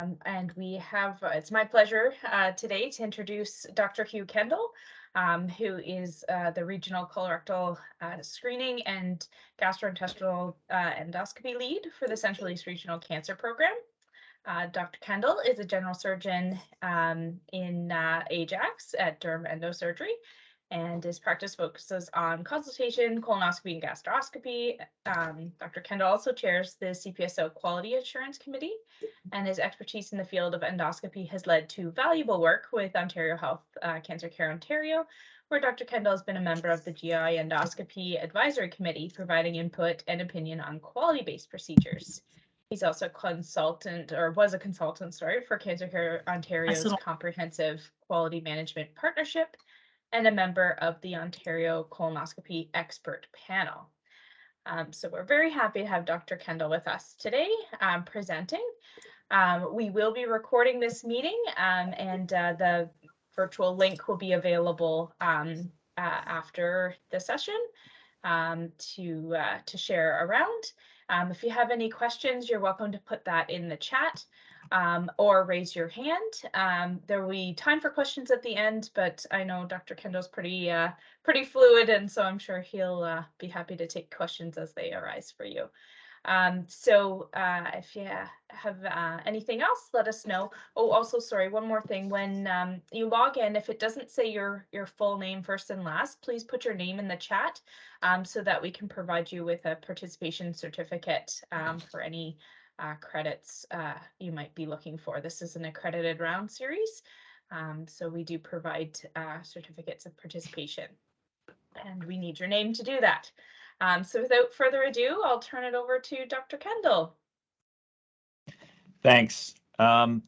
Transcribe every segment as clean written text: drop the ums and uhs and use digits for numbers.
And we have, it's my pleasure today to introduce Dr. Hugh Kendall, who is the Regional Colorectal Screening and Gastrointestinal Endoscopy Lead for the Central East Regional Cancer Program. Dr. Kendall is a general surgeon in Ajax at Durham Endosurgery, and his practice focuses on consultation, colonoscopy, and gastroscopy. Dr. Kendall also chairs the CPSO Quality Assurance Committee, and his expertise in the field of endoscopy has led to valuable work with Ontario Health Cancer Care Ontario, where Dr. Kendall has been a member of the GI Endoscopy Advisory Committee, providing input and opinion on quality-based procedures. He's also a consultant, or was a consultant, sorry, for Cancer Care Ontario's Comprehensive Quality Management Partnership, and a member of the Ontario Colonoscopy Expert Panel. So we're very happy to have Dr. Kendall with us today presenting. We will be recording this meeting, and the virtual link will be available after the session to share around. If you have any questions, you're welcome to put that in the chat or raise your hand. There will be time for questions at the end, but I know Dr. Kendall's pretty fluid, and so I'm sure he'll be happy to take questions as they arise for you. So if you have anything else, let us know. Oh, also, sorry, one more thing. When you log in, if it doesn't say your full name first and last, please put your name in the chat so that we can provide you with a participation certificate for any credits you might be looking for. This is an accredited round series, so we do provide certificates of participation, and we need your name to do that. So without further ado, I'll turn it over to Dr. Kendall. Thanks.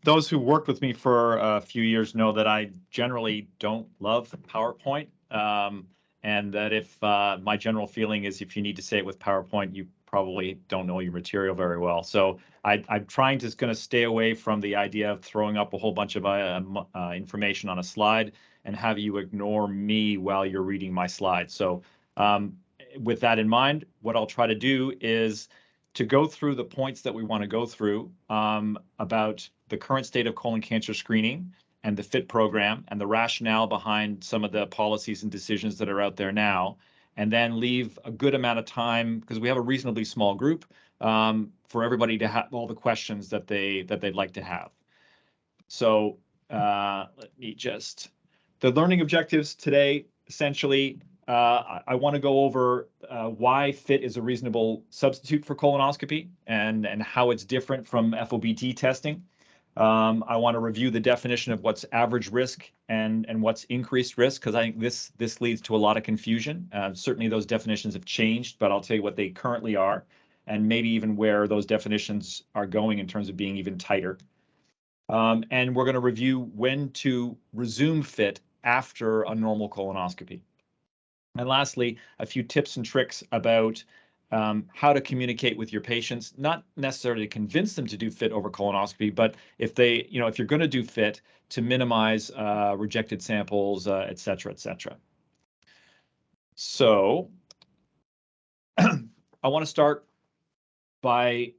Those who worked with me for a few years know that I generally don't love PowerPoint, and that if my general feeling is if you need to say it with PowerPoint, you probably don't know your material very well. So I'm trying to kind of stay away from the idea of throwing up a whole bunch of information on a slide and have you ignore me while you're reading my slides. So with that in mind, what I'll try to do is to go through the points that we want to go through about the current state of colon cancer screening and the FIT program and the rationale behind some of the policies and decisions that are out there now, and then leave a good amount of time, because we have a reasonably small group, for everybody to have all the questions that they'd like to have. So let me just, the learning objectives today, essentially, I want to go over why FIT is a reasonable substitute for colonoscopy and how it's different from FOBT testing. I want to review the definition of what's average risk and what's increased risk, because I think this leads to a lot of confusion. Certainly those definitions have changed, but I'll tell you what they currently are, and maybe even where those definitions are going in terms of being even tighter. And we're going to review when to resume FIT after a normal colonoscopy. And lastly, a few tips and tricks about how to communicate with your patients, not necessarily to convince them to do FIT over colonoscopy, but if they, if you're going to do FIT, to minimize rejected samples, et cetera, et cetera. So I want to start by,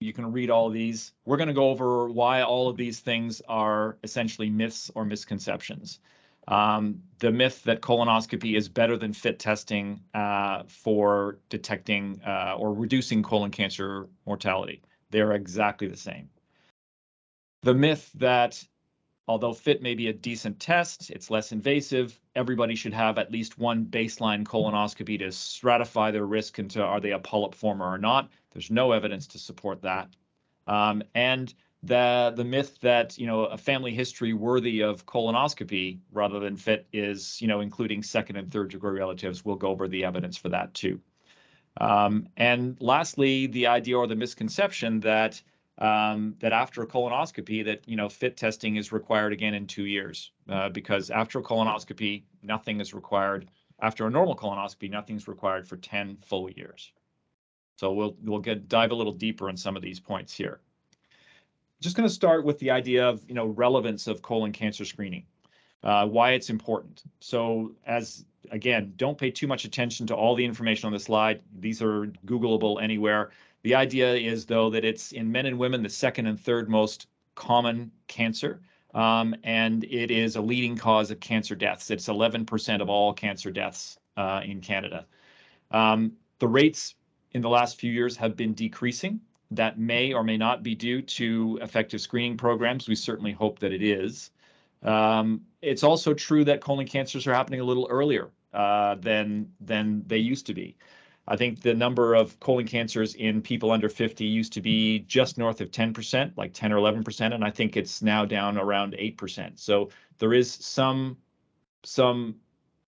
you can read all of these. We're going to go over why all of these things are essentially myths or misconceptions. The myth that colonoscopy is better than FIT testing for detecting or reducing colon cancer mortality. They're exactly the same. The myth that although FIT may be a decent test, it's less invasive, everybody should have at least one baseline colonoscopy to stratify their risk into are they a polyp former or not. There's no evidence to support that. And the myth that, a family history worthy of colonoscopy rather than FIT is, including second and third degree relatives. We'll go over the evidence for that too. And lastly, the idea or the misconception that that after a colonoscopy that, FIT testing is required again in 2 years, because after a colonoscopy, nothing is required. After a normal colonoscopy, nothing's required for 10 full years. So we'll dive a little deeper in some of these points here. Just going to start with the idea of, relevance of colon cancer screening, why it's important. So again, don't pay too much attention to all the information on the slide. These are Googleable anywhere. The idea is, though, that it's in men and women the second and third most common cancer, and it is a leading cause of cancer deaths. It's 11% of all cancer deaths in Canada. The rates in the last few years have been decreasing. That may or may not be due to effective screening programs. We certainly hope that it is. It's also true that colon cancers are happening a little earlier than they used to be. I think the number of colon cancers in people under 50 used to be just north of 10%, like 10 or 11%, and I think it's now down around 8%. So there is some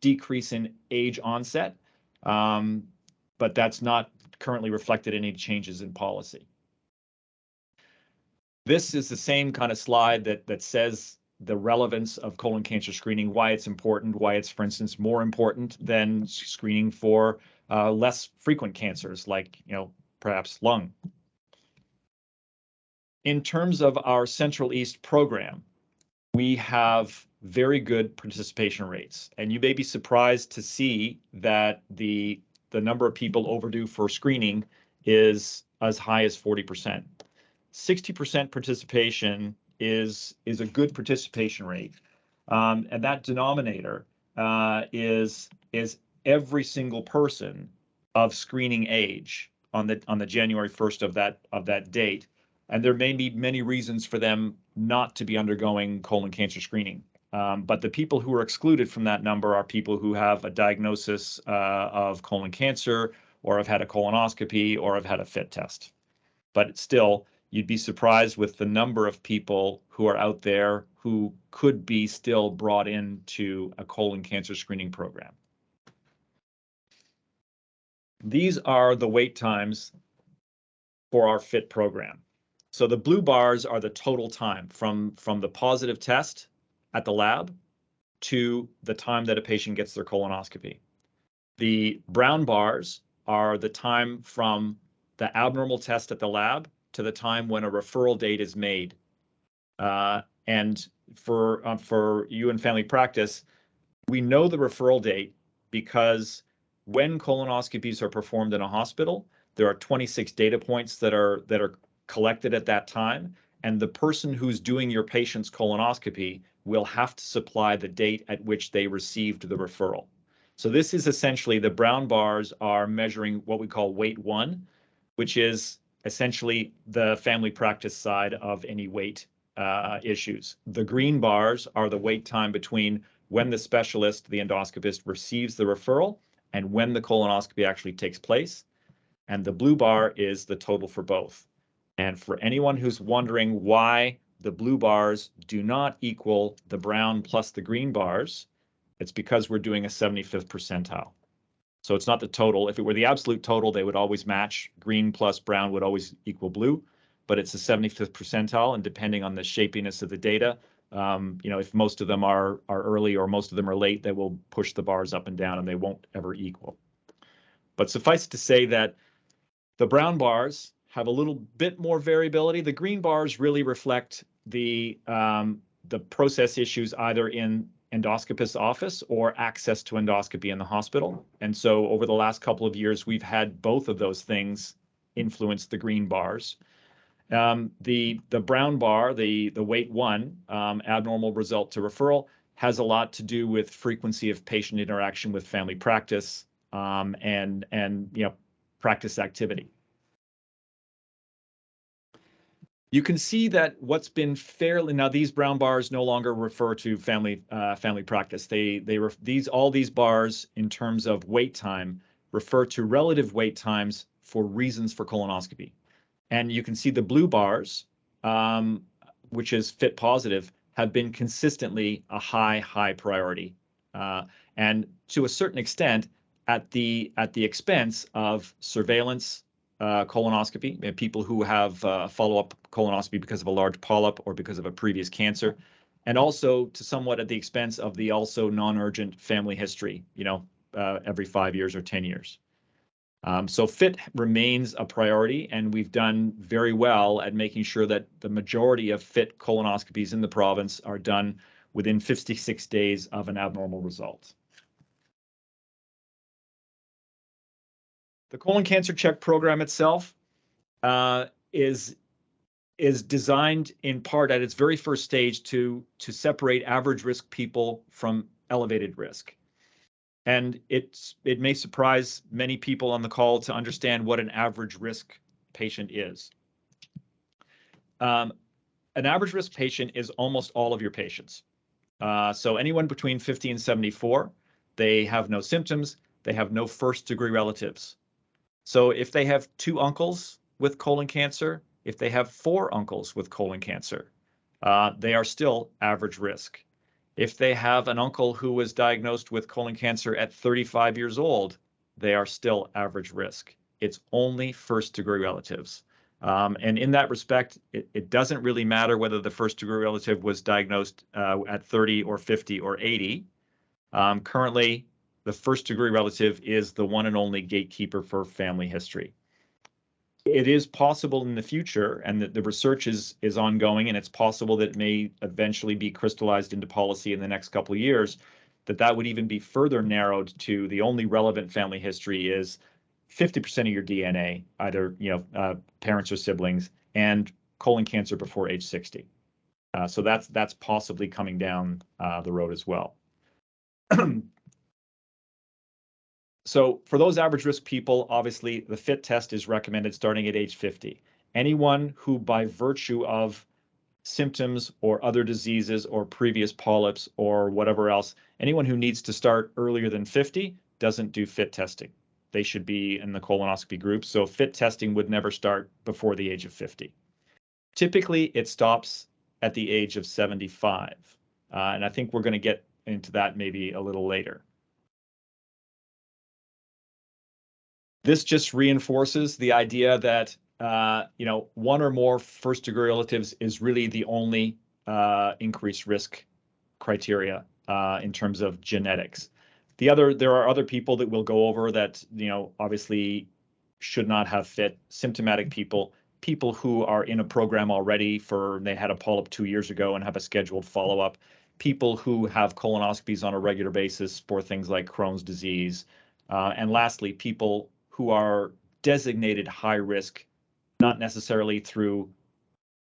decrease in age onset, but that's not currently reflected in any changes in policy. This is the same kind of slide that says the relevance of colon cancer screening, why it's important, why it's, for instance, more important than screening for less frequent cancers like, perhaps lung. In terms of our Central East program, we have very good participation rates, and you may be surprised to see that the number of people overdue for screening is as high as 40%. 60% participation is a good participation rate, and that denominator is every single person of screening age on the January 1st of that date, and there may be many reasons for them not to be undergoing colon cancer screening. But the people who are excluded from that number are people who have a diagnosis of colon cancer, or have had a colonoscopy, or have had a FIT test. But still, you'd be surprised with the number of people who are out there who could be still brought into a colon cancer screening program. These are the wait times for our FIT program. So the blue bars are the total time from the positive test at the lab to the time that a patient gets their colonoscopy. The brown bars are the time from the abnormal test at the lab to the time when a referral date is made. And for you in family practice, we know the referral date because when colonoscopies are performed in a hospital, there are 26 data points that are collected at that time, and the person who's doing your patient's colonoscopy will have to supply the date at which they received the referral. So this is essentially, the brown bars are measuring what we call wait one, which is essentially the family practice side of any wait issues. The green bars are the wait time between when the specialist, the endoscopist, receives the referral and when the colonoscopy actually takes place. And the blue bar is the total for both. And for anyone who's wondering why the blue bars do not equal the brown plus the green bars, it's because we're doing a 75th percentile. So it's not the total. If it were the absolute total, they would always match. Green plus brown would always equal blue, but it's a 75th percentile, and depending on the shapiness of the data, if most of them are early or most of them are late, they will push the bars up and down and they won't ever equal. But suffice to say that the brown bars have a little bit more variability. The green bars really reflect the process issues either in endoscopist's office or access to endoscopy in the hospital. And so over the last couple of years, we've had both of those things influence the green bars. The brown bar, the wait one, abnormal result to referral, has a lot to do with frequency of patient interaction with family practice and practice activity. You can see that what's been fairly, now these brown bars no longer refer to family practice. All these bars in terms of wait time refer to relative wait times for reasons for colonoscopy. And you can see the blue bars, which is FIT positive, have been consistently a high priority. And to a certain extent, at the expense of surveillance colonoscopy, people who have follow-up colonoscopy because of a large polyp or because of a previous cancer, and also to somewhat at the expense of the also non-urgent family history, every 5 years or 10 years. So FIT remains a priority, and we've done very well at making sure that the majority of FIT colonoscopies in the province are done within 56 days of an abnormal result. The colon cancer check program itself is is designed in part at its very first stage to separate average risk people from elevated risk. And it may surprise many people on the call to understand what an average risk patient is. An average risk patient is almost all of your patients. So anyone between 50 and 74, they have no symptoms, they have no first degree relatives. So if they have 2 uncles with colon cancer, if they have 4 uncles with colon cancer, they are still average risk. If they have an uncle who was diagnosed with colon cancer at 35 years old, they are still average risk. It's only first degree relatives. And in that respect, it doesn't really matter whether the first degree relative was diagnosed at 30 or 50 or 80. Currently, the first degree relative is the one and only gatekeeper for family history. It is possible in the future, and the research is ongoing, and it's possible that it may eventually be crystallized into policy in the next couple of years, that would even be further narrowed to the only relevant family history is 50% of your DNA, either parents or siblings, and colon cancer before age 60. So that's possibly coming down the road as well. So for those average risk people, obviously the FIT test is recommended starting at age 50. Anyone who by virtue of symptoms or other diseases or previous polyps or whatever else, anyone who needs to start earlier than 50 doesn't do FIT testing. They should be in the colonoscopy group. So FIT testing would never start before the age of 50. Typically, it stops at the age of 75. And I think we're going to get into that maybe a little later. This just reinforces the idea that one or more first degree relatives is really the only increased risk criteria in terms of genetics. There are other people that we'll go over that obviously should not have FIT. Symptomatic people who are in a program already they had a polyp 2 years ago and have a scheduled follow-up, people who have colonoscopies on a regular basis for things like Crohn's disease, and lastly, people who are designated high risk, not necessarily through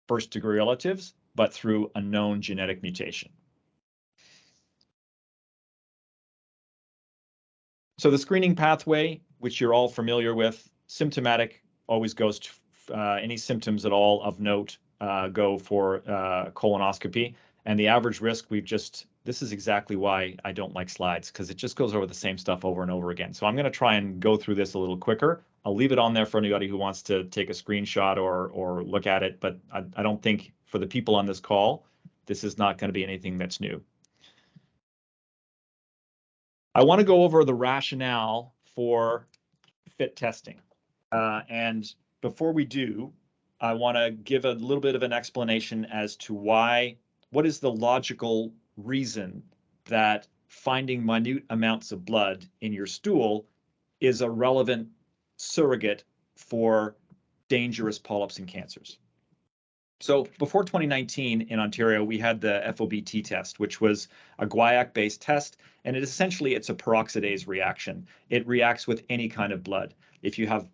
first degree relatives, but through a known genetic mutation. So the screening pathway, which you're all familiar with, symptomatic always goes to any symptoms at all of note go for colonoscopy. And the average risk, this is exactly why I don't like slides, because it just goes over the same stuff over and over again. So I'm going to try and go through this a little quicker. I'll leave it on there for anybody who wants to take a screenshot or look at it, but I don't think for the people on this call, this is not going to be anything that's new. I want to go over the rationale for FIT testing. And before we do, I want to give a little bit of an explanation as to what is the logical reason that finding minute amounts of blood in your stool is a relevant surrogate for dangerous polyps and cancers. So before 2019 in Ontario, we had the FOBT test, which was a guaiac-based test, and it's a peroxidase reaction. It reacts with any kind of blood. If you have,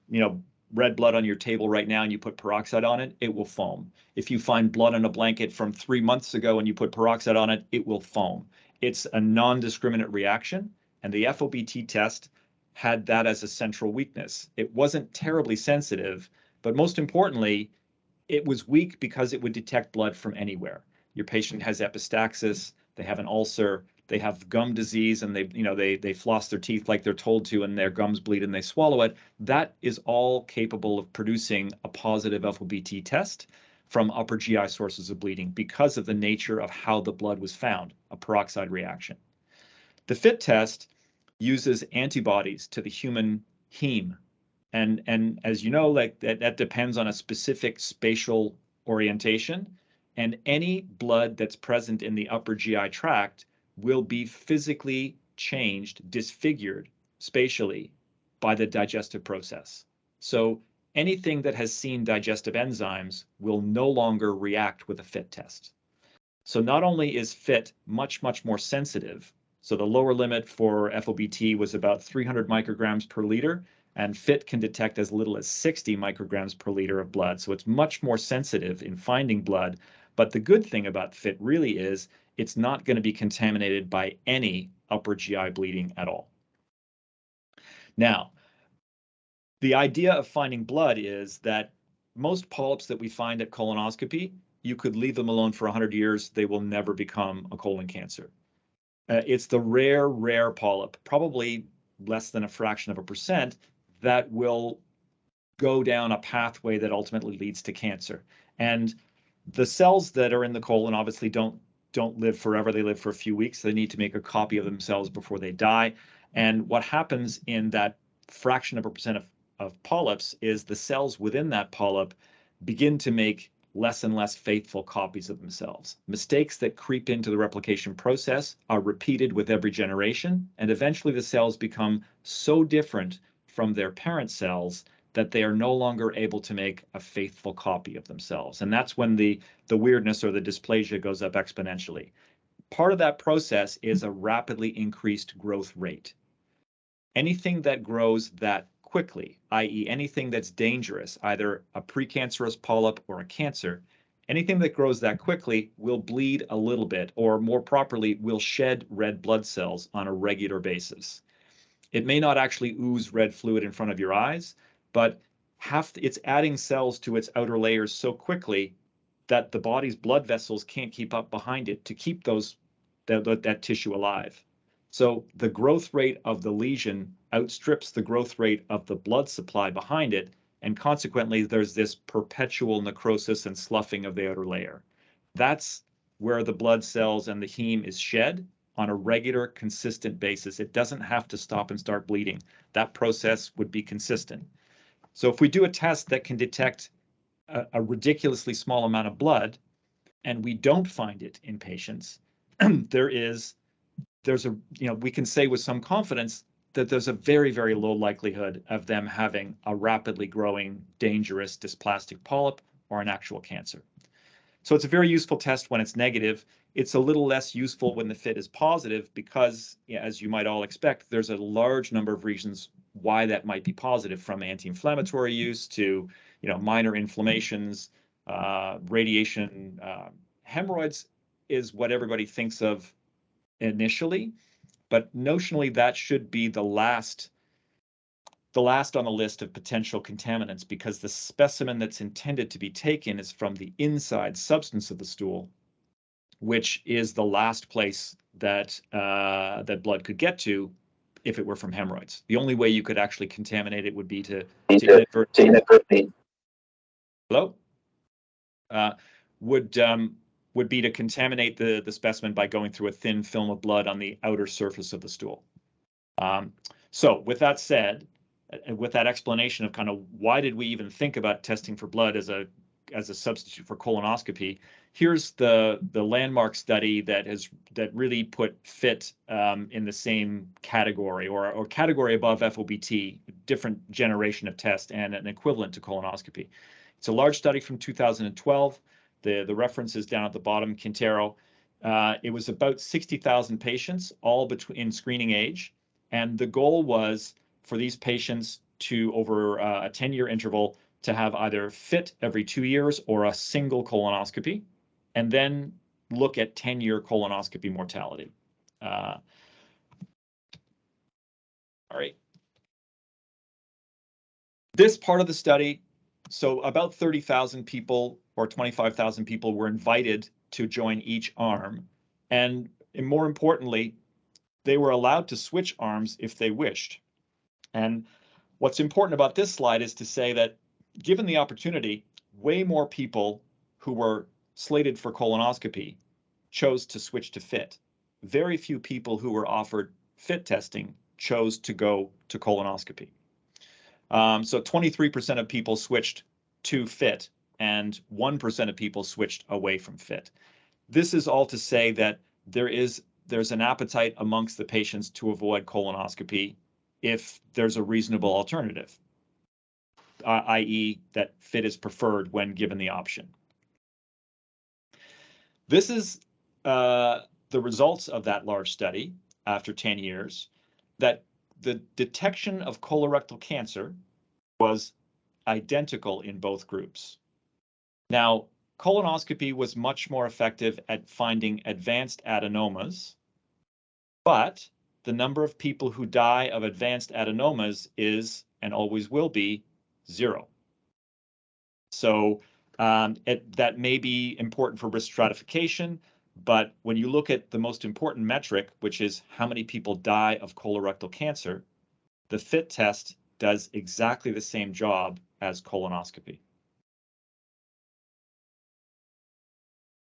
red blood on your table right now and you put peroxide on it, it will foam. If you find blood on a blanket from 3 months ago and you put peroxide on it, it will foam. It's a non-discriminate reaction, and the FOBT test had that as a central weakness. It wasn't terribly sensitive, but most importantly, it was weak because it would detect blood from anywhere. Your patient has epistaxis, they have an ulcer, they have gum disease, and they floss their teeth like they're told to, and their gums bleed and they swallow it. That is all capable of producing a positive FOBT test from upper GI sources of bleeding because of the nature of how the blood was found, a peroxide reaction. The FIT test uses antibodies to the human heme. And as you know, like that depends on a specific spatial orientation, and any blood that's present in the upper GI tract will be physically changed, disfigured spatially by the digestive process. So anything that has seen digestive enzymes will no longer react with a FIT test. So not only is FIT much, much more sensitive, so the lower limit for FOBT was about 300 micrograms per liter, And FIT can detect as little as 60 micrograms per liter of blood. So it's much more sensitive in finding blood. But the good thing about FIT really is it's not going to be contaminated by any upper GI bleeding at all. Now, the idea of finding blood is that most polyps that we find at colonoscopy, you could leave them alone for 100 years, they will never become a colon cancer. It's the rare polyp, probably less than a fraction of a percent, that will go down a pathway that ultimately leads to cancer. And the cells that are in the colon obviously don't live forever. They live for a few weeks. They need to make a copy of themselves before they die. And what happens in that fraction of a percent of polyps is the cells within that polyp begin to make less and less faithful copies of themselves. Mistakes that creep into the replication process are repeated with every generation, and eventually the cells become so different from their parent cells that they are no longer able to make a faithful copy of themselves. And that's when the weirdness or the dysplasia goes up exponentially. Part of that process is a rapidly increased growth rate. Anything that grows that quickly, i.e. anything that's dangerous, either a precancerous polyp or a cancer, anything that grows that quickly will bleed a little bit, or more properly, will shed red blood cells on a regular basis. It may not actually ooze red fluid in front of your eyes, but it's adding cells to its outer layers so quickly that the body's blood vessels can't keep up behind it to keep that tissue alive. So the growth rate of the lesion outstrips the growth rate of the blood supply behind it, and consequently, there's this perpetual necrosis and sloughing of the outer layer. That's where the blood cells and the heme is shed on a regular, consistent basis. It doesn't have to stop and start bleeding. That process would be consistent. So if we do a test that can detect a ridiculously small amount of blood, and we don't find it in patients, we can say with some confidence that there's a very, very low likelihood of them having a rapidly growing, dangerous dysplastic polyp or an actual cancer. So it's a very useful test when it's negative. It's a little less useful when the FIT is positive because, as you might all expect, there's a large number of reasons why that might be positive, from anti-inflammatory use to minor inflammations, radiation. Hemorrhoids is what everybody thinks of initially, but notionally that should be the last on the list of potential contaminants, because the specimen that's intended to be taken is from the inside substance of the stool, which is the last place that blood could get to if it were from hemorrhoids. The only way you could actually contaminate it would be to inadvertently. Hello? Would be to contaminate the specimen by going through a thin film of blood on the outer surface of the stool. So with that said, with that explanation of kind of why did we even think about testing for blood as a substitute for colonoscopy, here's the landmark study that really put FIT in the same category or category above FOBT, different generation of test and an equivalent to colonoscopy. It's a large study from 2012. The reference is down at the bottom, Quintero. It was about 60,000 patients, all in screening age. And the goal was for these patients to, over a 10-year interval, to have either FIT every 2 years or a single colonoscopy, and then look at 10-year colonoscopy mortality. All right. This part of the study, so about 30,000 people or 25,000 people were invited to join each arm. And more importantly, they were allowed to switch arms if they wished. And what's important about this slide is to say that given the opportunity, way more people who were slated for colonoscopy chose to switch to FIT. Very few people who were offered FIT testing chose to go to colonoscopy. So 23% of people switched to FIT and 1% of people switched away from FIT. This is all to say that there's an appetite amongst the patients to avoid colonoscopy if there's a reasonable alternative, i.e. that FIT is preferred when given the option. This is the results of that large study after 10 years that the detection of colorectal cancer was identical in both groups. Now, colonoscopy was much more effective at finding advanced adenomas, but the number of people who die of advanced adenomas is, and always will be, 0. So that may be important for risk stratification, but when you look at the most important metric, which is how many people die of colorectal cancer, the FIT test does exactly the same job as colonoscopy.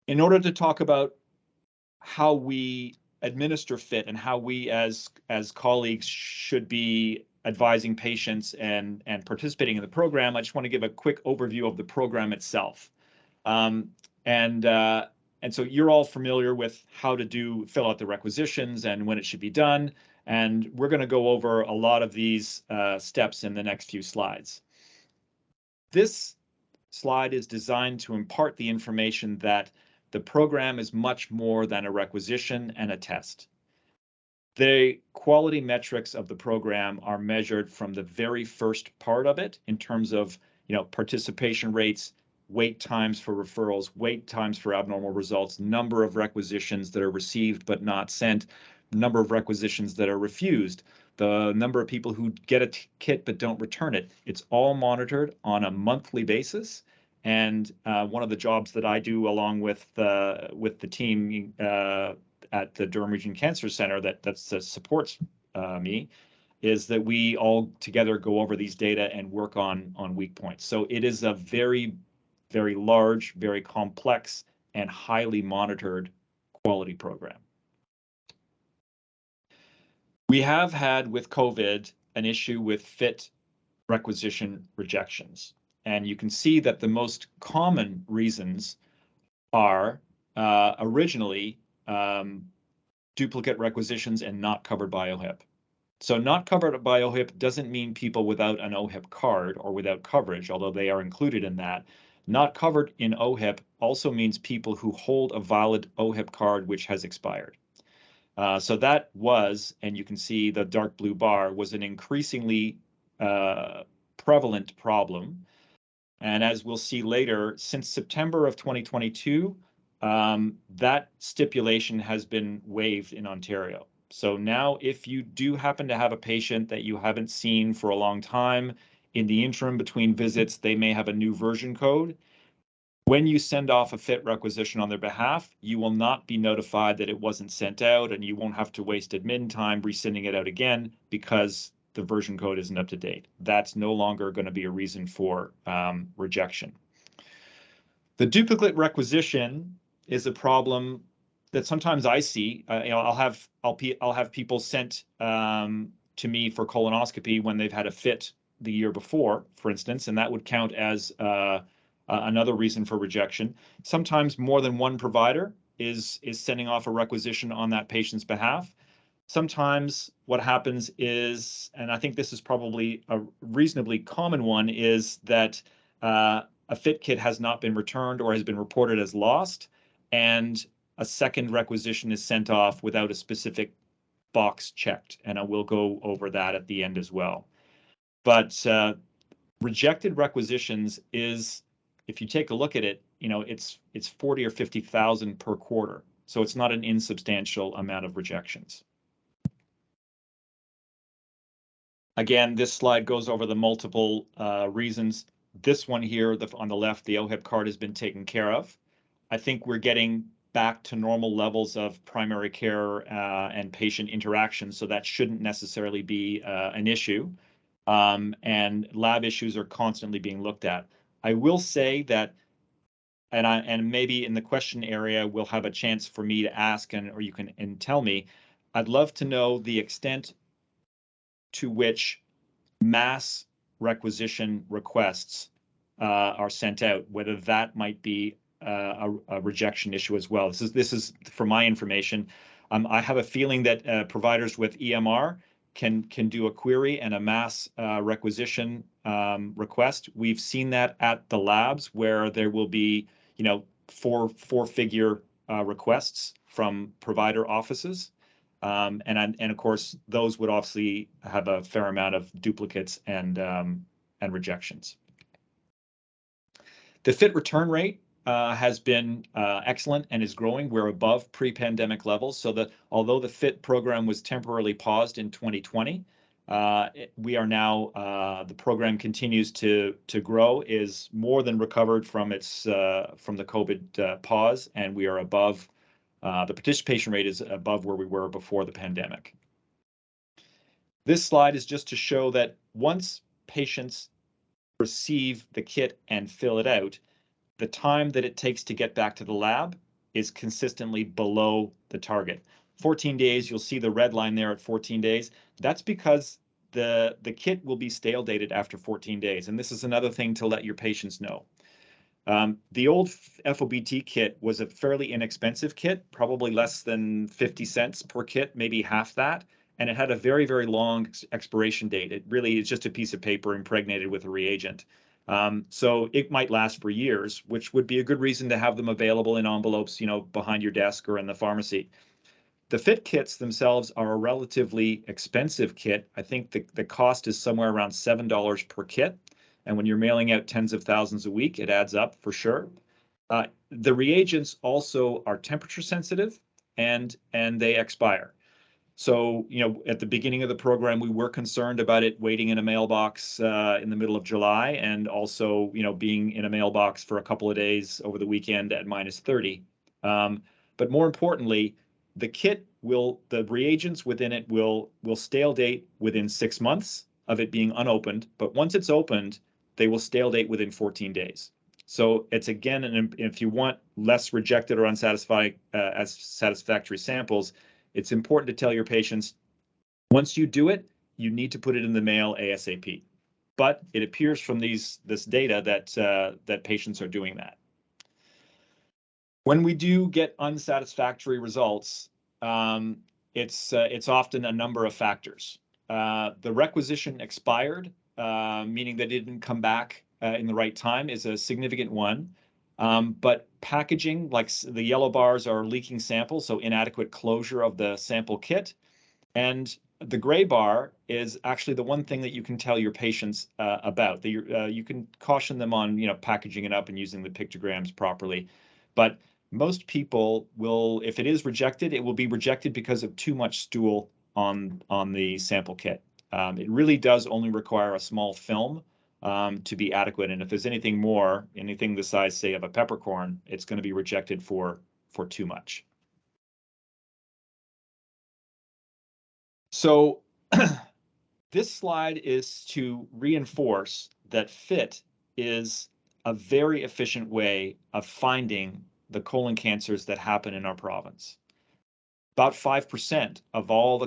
In order to talk about how we administer FIT and how we as colleagues should be advising patients and participating in the program, I just want to give a quick overview of the program itself. And so you're all familiar with how to fill out the requisitions and when it should be done. And we're going to go over a lot of these steps in the next few slides. This slide is designed to impart the information that the program is much more than a requisition and a test. The quality metrics of the program are measured from the very first part of it in terms of, participation rates, wait times for referrals, wait times for abnormal results, number of requisitions that are received but not sent, number of requisitions that are refused, the number of people who get a kit but don't return it. It's all monitored on a monthly basis. And one of the jobs that I do along with the team at the Durham Region Cancer Center that supports me is that we all together go over these data and work on weak points. So it is a very, very large, very complex, and highly monitored quality program. We have had with COVID an issue with FIT requisition rejections. And you can see that the most common reasons are originally duplicate requisitions and not covered by OHIP. So not covered by OHIP doesn't mean people without an OHIP card or without coverage, although they are included in that. Not covered in OHIP also means people who hold a valid OHIP card which has expired. So that was, and you can see the dark blue bar, was an increasingly prevalent problem. And as we'll see later, since September of 2022, that stipulation has been waived in Ontario. So now if you do happen to have a patient that you haven't seen for a long time, in the interim between visits, they may have a new version code. When you send off a FIT requisition on their behalf, you will not be notified that it wasn't sent out, and you won't have to waste admin time resending it out again because the version code isn't up to date. That's no longer going to be a reason for rejection. The duplicate requisition is a problem that sometimes I see. I'll have people sent to me for colonoscopy when they've had a FIT the year before, for instance, and that would count as another reason for rejection. Sometimes more than one provider is sending off a requisition on that patient's behalf. Sometimes what happens is, and I think this is probably a reasonably common one, is that a FIT kit has not been returned or has been reported as lost, and a second requisition is sent off without a specific box checked. And I will go over that at the end as well. But rejected requisitions is, if you take a look at it, it's 40 or 50,000 per quarter. So it's not an insubstantial amount of rejections. Again, this slide goes over the multiple reasons. This one here, on the left, the OHIP card has been taken care of. I think we're getting back to normal levels of primary care and patient interaction, so that shouldn't necessarily be an issue. And lab issues are constantly being looked at. I will say that, and maybe in the question area, we'll have a chance for me to ask, or you can tell me. I'd love to know the extent to which mass requisition requests are sent out, whether that might be a rejection issue as well. This is for my information. I have a feeling that providers with EMR can do a query and a mass requisition request. We've seen that at the labs where there will be, four-figure requests from provider offices. And of course, those would obviously have a fair amount of duplicates and rejections. The fit return rate has been excellent and is growing. We're above pre-pandemic levels. So that although the fit program was temporarily paused in 2020, we are now the program continues to grow, is more than recovered from its from the COVID pause, and we are above the participation rate is above where we were before the pandemic. This slide is just to show that once patients receive the kit and fill it out, the time that it takes to get back to the lab is consistently below the target. 14 days, you'll see the red line there at 14 days. That's because the kit will be stale dated after 14 days. And this is another thing to let your patients know. The old FOBT kit was a fairly inexpensive kit, probably less than 50 cents per kit, maybe half that. And it had a very, very long expiration date. It really is just a piece of paper impregnated with a reagent. So it might last for years, which would be a good reason to have them available in envelopes, behind your desk or in the pharmacy. The fit kits themselves are a relatively expensive kit. I think the cost is somewhere around $7 per kit. And when you're mailing out tens of thousands a week, it adds up for sure. The reagents also are temperature sensitive and they expire. So, at the beginning of the program, we were concerned about it waiting in a mailbox in the middle of July, and also, being in a mailbox for a couple of days over the weekend at -30. But more importantly, the reagents within it will stale date within 6 months of it being unopened. But once it's opened, they will stale date within 14 days. So it's again, if you want less rejected or unsatisfied as satisfactory samples, it's important to tell your patients, once you do it, you need to put it in the mail ASAP. But it appears from this data that patients are doing that. When we do get unsatisfactory results, it's often a number of factors. The requisition expired, meaning that it didn't come back in the right time, is a significant one. But packaging, like the yellow bars, are leaking samples, so inadequate closure of the sample kit. And the gray bar is actually the one thing that you can tell your patients about. You can caution them on, packaging it up and using the pictograms properly. But most people will, if it is rejected, it will be rejected because of too much stool on the sample kit. It really does only require a small film to be adequate. And if there's anything the size, say, of a peppercorn, it's going to be rejected for too much. So this slide is to reinforce that FIT is a very efficient way of finding the colon cancers that happen in our province. About 5% of all the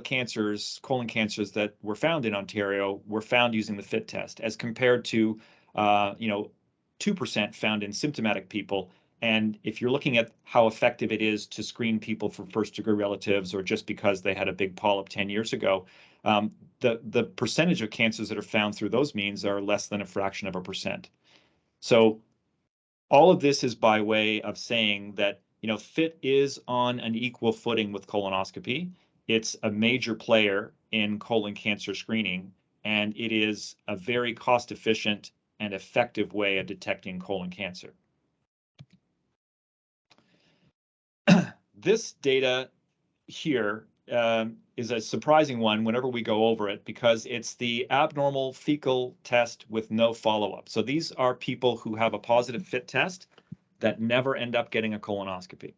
colon cancers that were found in Ontario were found using the FIT test, as compared to 2% found in symptomatic people. And if you're looking at how effective it is to screen people for first-degree relatives or just because they had a big polyp 10 years ago, the percentage of cancers that are found through those means are less than a fraction of a percent. So all of this is by way of saying that FIT is on an equal footing with colonoscopy. It's a major player in colon cancer screening, and it is a very cost-efficient and effective way of detecting colon cancer. This data here is a surprising one whenever we go over it, because it's the abnormal fecal test with no follow-up. So these are people who have a positive FIT test that never end up getting a colonoscopy.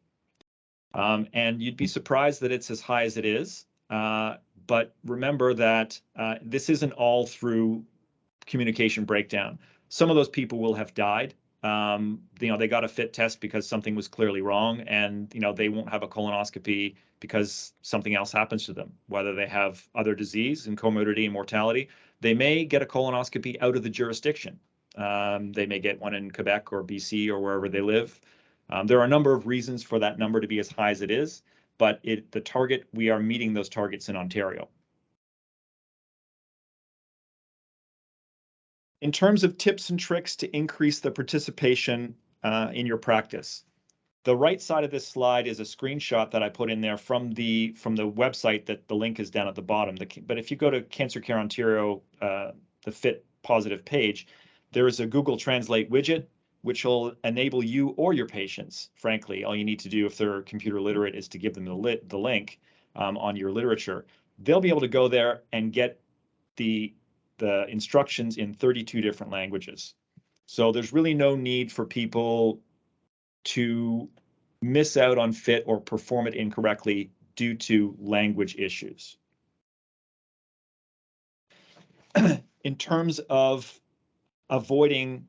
And you'd be surprised that it's as high as it is. But remember that this isn't all through communication breakdown. Some of those people will have died. They got a FIT test because something was clearly wrong, and they won't have a colonoscopy because something else happens to them, whether they have other disease and comorbidity and mortality. They may get a colonoscopy out of the jurisdiction. They may get one in Quebec or BC or wherever they live. There are a number of reasons for that number to be as high as it is, but we are meeting those targets in Ontario. In terms of tips and tricks to increase the participation in your practice, The right side of this slide is a screenshot that I put in there from the website that the link is down at the bottom. But if you go to Cancer Care Ontario, the Fit Positive page, there is a Google Translate widget, which will enable you or your patients, frankly, all you need to do if they're computer literate is to give them the link on your literature. They'll be able to go there and get the instructions in 32 different languages. So there's really no need for people to miss out on fit or perform it incorrectly due to language issues. In terms of avoiding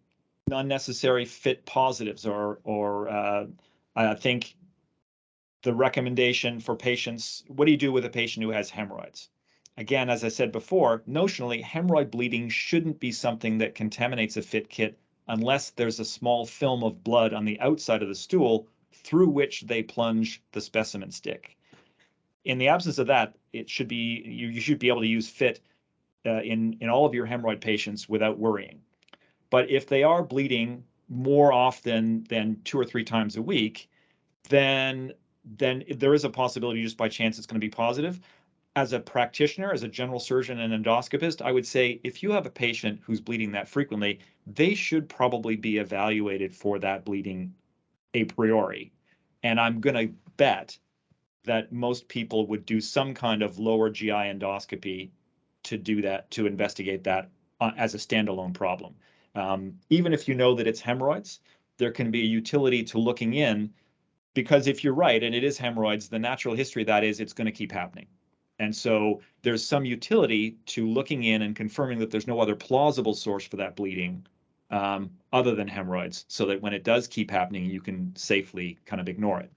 unnecessary fit positives, I think the recommendation for patients, what do you do with a patient who has hemorrhoids? Again, as I said before, notionally, hemorrhoid bleeding shouldn't be something that contaminates a fit kit unless there's a small film of blood on the outside of the stool through which they plunge the specimen stick. In the absence of that, it should be you should be able to use fit in all of your hemorrhoid patients without worrying. But if they are bleeding more often than 2 or 3 times a week, then there is a possibility just by chance it's going to be positive. As a practitioner, as a general surgeon and endoscopist, I would say if you have a patient who's bleeding that frequently, they should probably be evaluated for that bleeding a priori. And I'm going to bet that most people would do some kind of lower GI endoscopy to do that, to investigate that as a standalone problem. Even if you know that it's hemorrhoids, there can be a utility to looking in, because if you're right and it is hemorrhoids, the natural history of that is it's going to keep happening. And so there's some utility to looking in and confirming that there's no other plausible source for that bleeding other than hemorrhoids, so that when it does keep happening, you can safely kind of ignore it.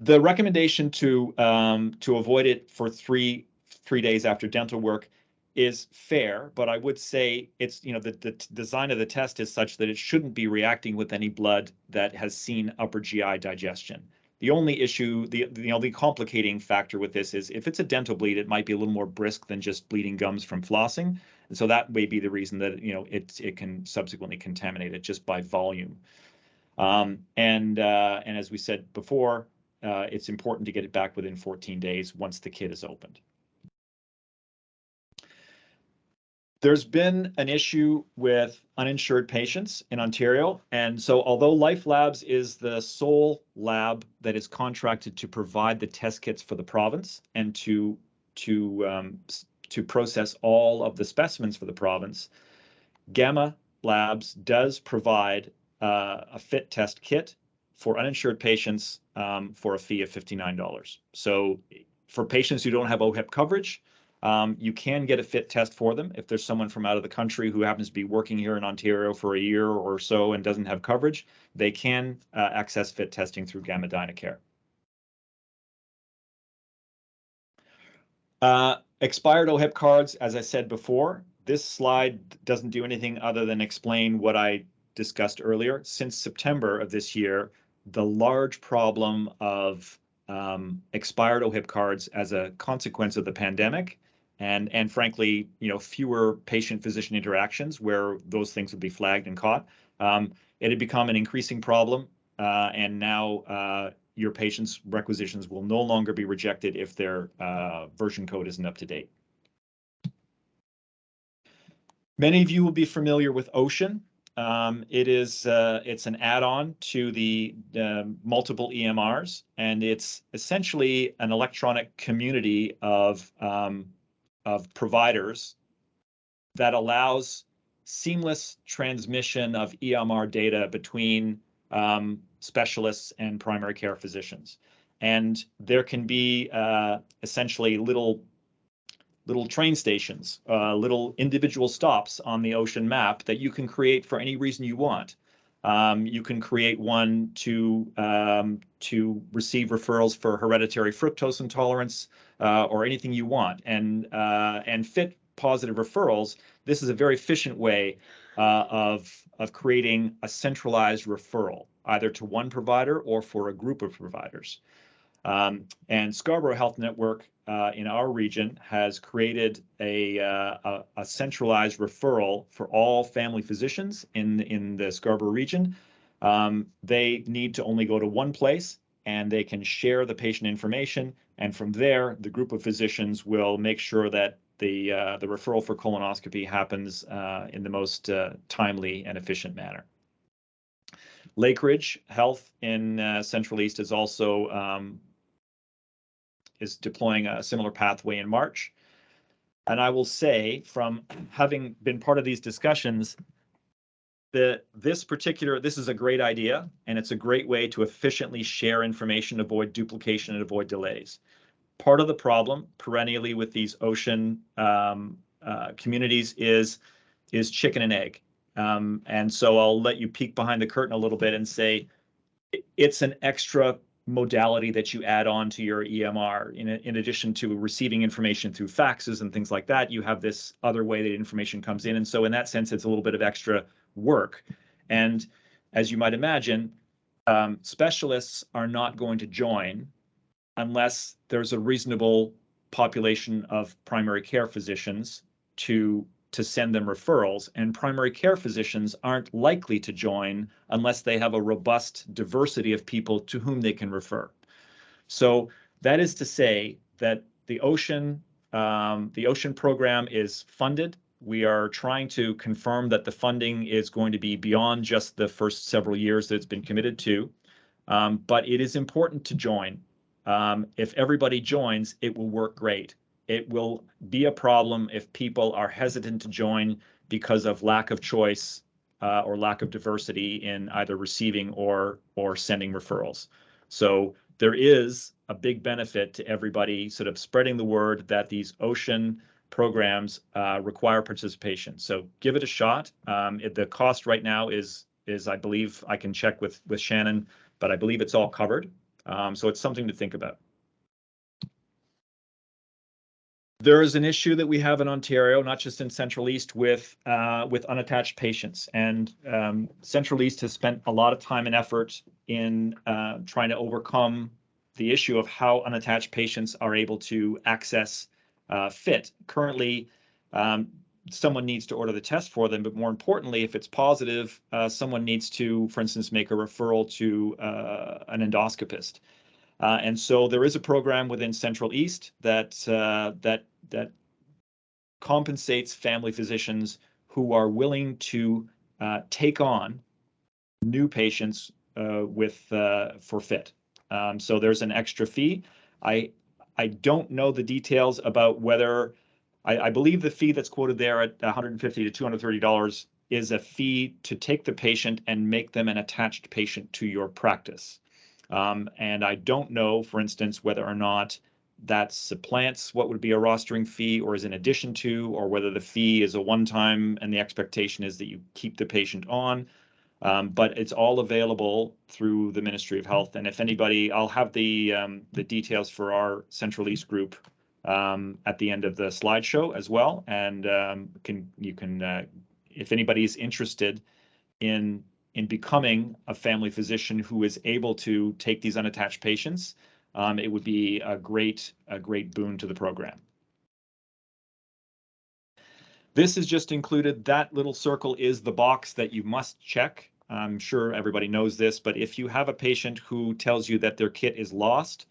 The recommendation to avoid it for three days after dental work is fair, but I would say it's, the design of the test is such that it shouldn't be reacting with any blood that has seen upper GI digestion. The only issue, the only complicating factor with this is if it's a dental bleed, it might be a little more brisk than just bleeding gums from flossing. And so that may be the reason that, it can subsequently contaminate it just by volume. And as we said before, it's important to get it back within 14 days once the kit is opened. There's been an issue with uninsured patients in Ontario, and so although Life Labs is the sole lab that is contracted to provide the test kits for the province and to process all of the specimens for the province, Gamma Labs does provide a fit test kit for uninsured patients for a fee of $59. So for patients who don't have OHIP coverage, you can get a fit test for them. If there's someone from out of the country who happens to be working here in Ontario for a year or so and doesn't have coverage, they can access fit testing through Gamma Dynacare. Expired OHIP cards, as I said before, this slide doesn't do anything other than explain what I discussed earlier. Since September of this year, the large problem of expired OHIP cards as a consequence of the pandemic and frankly, fewer patient-physician interactions where those things would be flagged and caught. It had become an increasing problem, and now your patients' requisitions will no longer be rejected if their version code isn't up to date. Many of you will be familiar with Ocean. It's an add-on to the multiple EMRs, and it's essentially an electronic community of providers that allows seamless transmission of EMR data between specialists and primary care physicians. And there can be essentially little train stations, little individual stops on the Ocean map that you can create for any reason you want. You can create one to receive referrals for hereditary fructose intolerance or anything you want. And fit positive referrals, this is a very efficient way of creating a centralized referral, either to one provider or for a group of providers. And Scarborough Health Network in our region has created a centralized referral for all family physicians in the Scarborough region They need to only go to one place, and they can share the patient information. And from there, the group of physicians will make sure that the referral for colonoscopy happens in the most timely and efficient manner. Lakeridge Health in Central East is also is deploying a similar pathway in March. And I will say, from having been part of these discussions, that this is a great idea, and it's a great way to efficiently share information, avoid duplication, and avoid delays. Part of the problem perennially with these ocean communities is chicken and egg. And so I'll let you peek behind the curtain a little bit and say it's an extra modality that you add on to your EMR. In addition to receiving information through faxes and things like that, you have this other way that information comes in. And so in that sense, it's a little bit of extra work. And as you might imagine, specialists are not going to join unless there's a reasonable population of primary care physicians to send them referrals, and primary care physicians aren't likely to join unless they have a robust diversity of people to whom they can refer. So that is to say that the ocean program is funded. We are trying to confirm that the funding is going to be beyond just the first several years that it's been committed to, but it is important to join. If everybody joins, it will work great. It will be a problem if people are hesitant to join because of lack of choice or lack of diversity in either receiving or sending referrals. So there is a big benefit to everybody sort of spreading the word that these ocean programs require participation. So give it a shot. The cost right now is I believe, I can check with Shannon, but I believe it's all covered. So it's something to think about. There is an issue that we have in Ontario, not just in Central East, with unattached patients. And Central East has spent a lot of time and effort in trying to overcome the issue of how unattached patients are able to access FIT. Currently, someone needs to order the test for them, but more importantly, if it's positive, someone needs to, for instance, make a referral to an endoscopist. And so there is a program within Central East that compensates family physicians who are willing to take on new patients for FIT. So there's an extra fee. I don't know the details about whether I believe the fee that's quoted there at $150 to $230 is a fee to take the patient and make them an attached patient to your practice. And I don't know, for instance, whether or not that supplants what would be a rostering fee or is in addition to, or whether the fee is a one-time and the expectation is that you keep the patient on. But it's all available through the Ministry of Health. And if anybody, I'll have the details for our Central East group at the end of the slideshow as well. And you can if anybody's interested in becoming a family physician who is able to take these unattached patients, it would be a great boon to the program. This is just included. That little circle is the box that you must check. I'm sure everybody knows this, but if you have a patient who tells you that their kit is lost,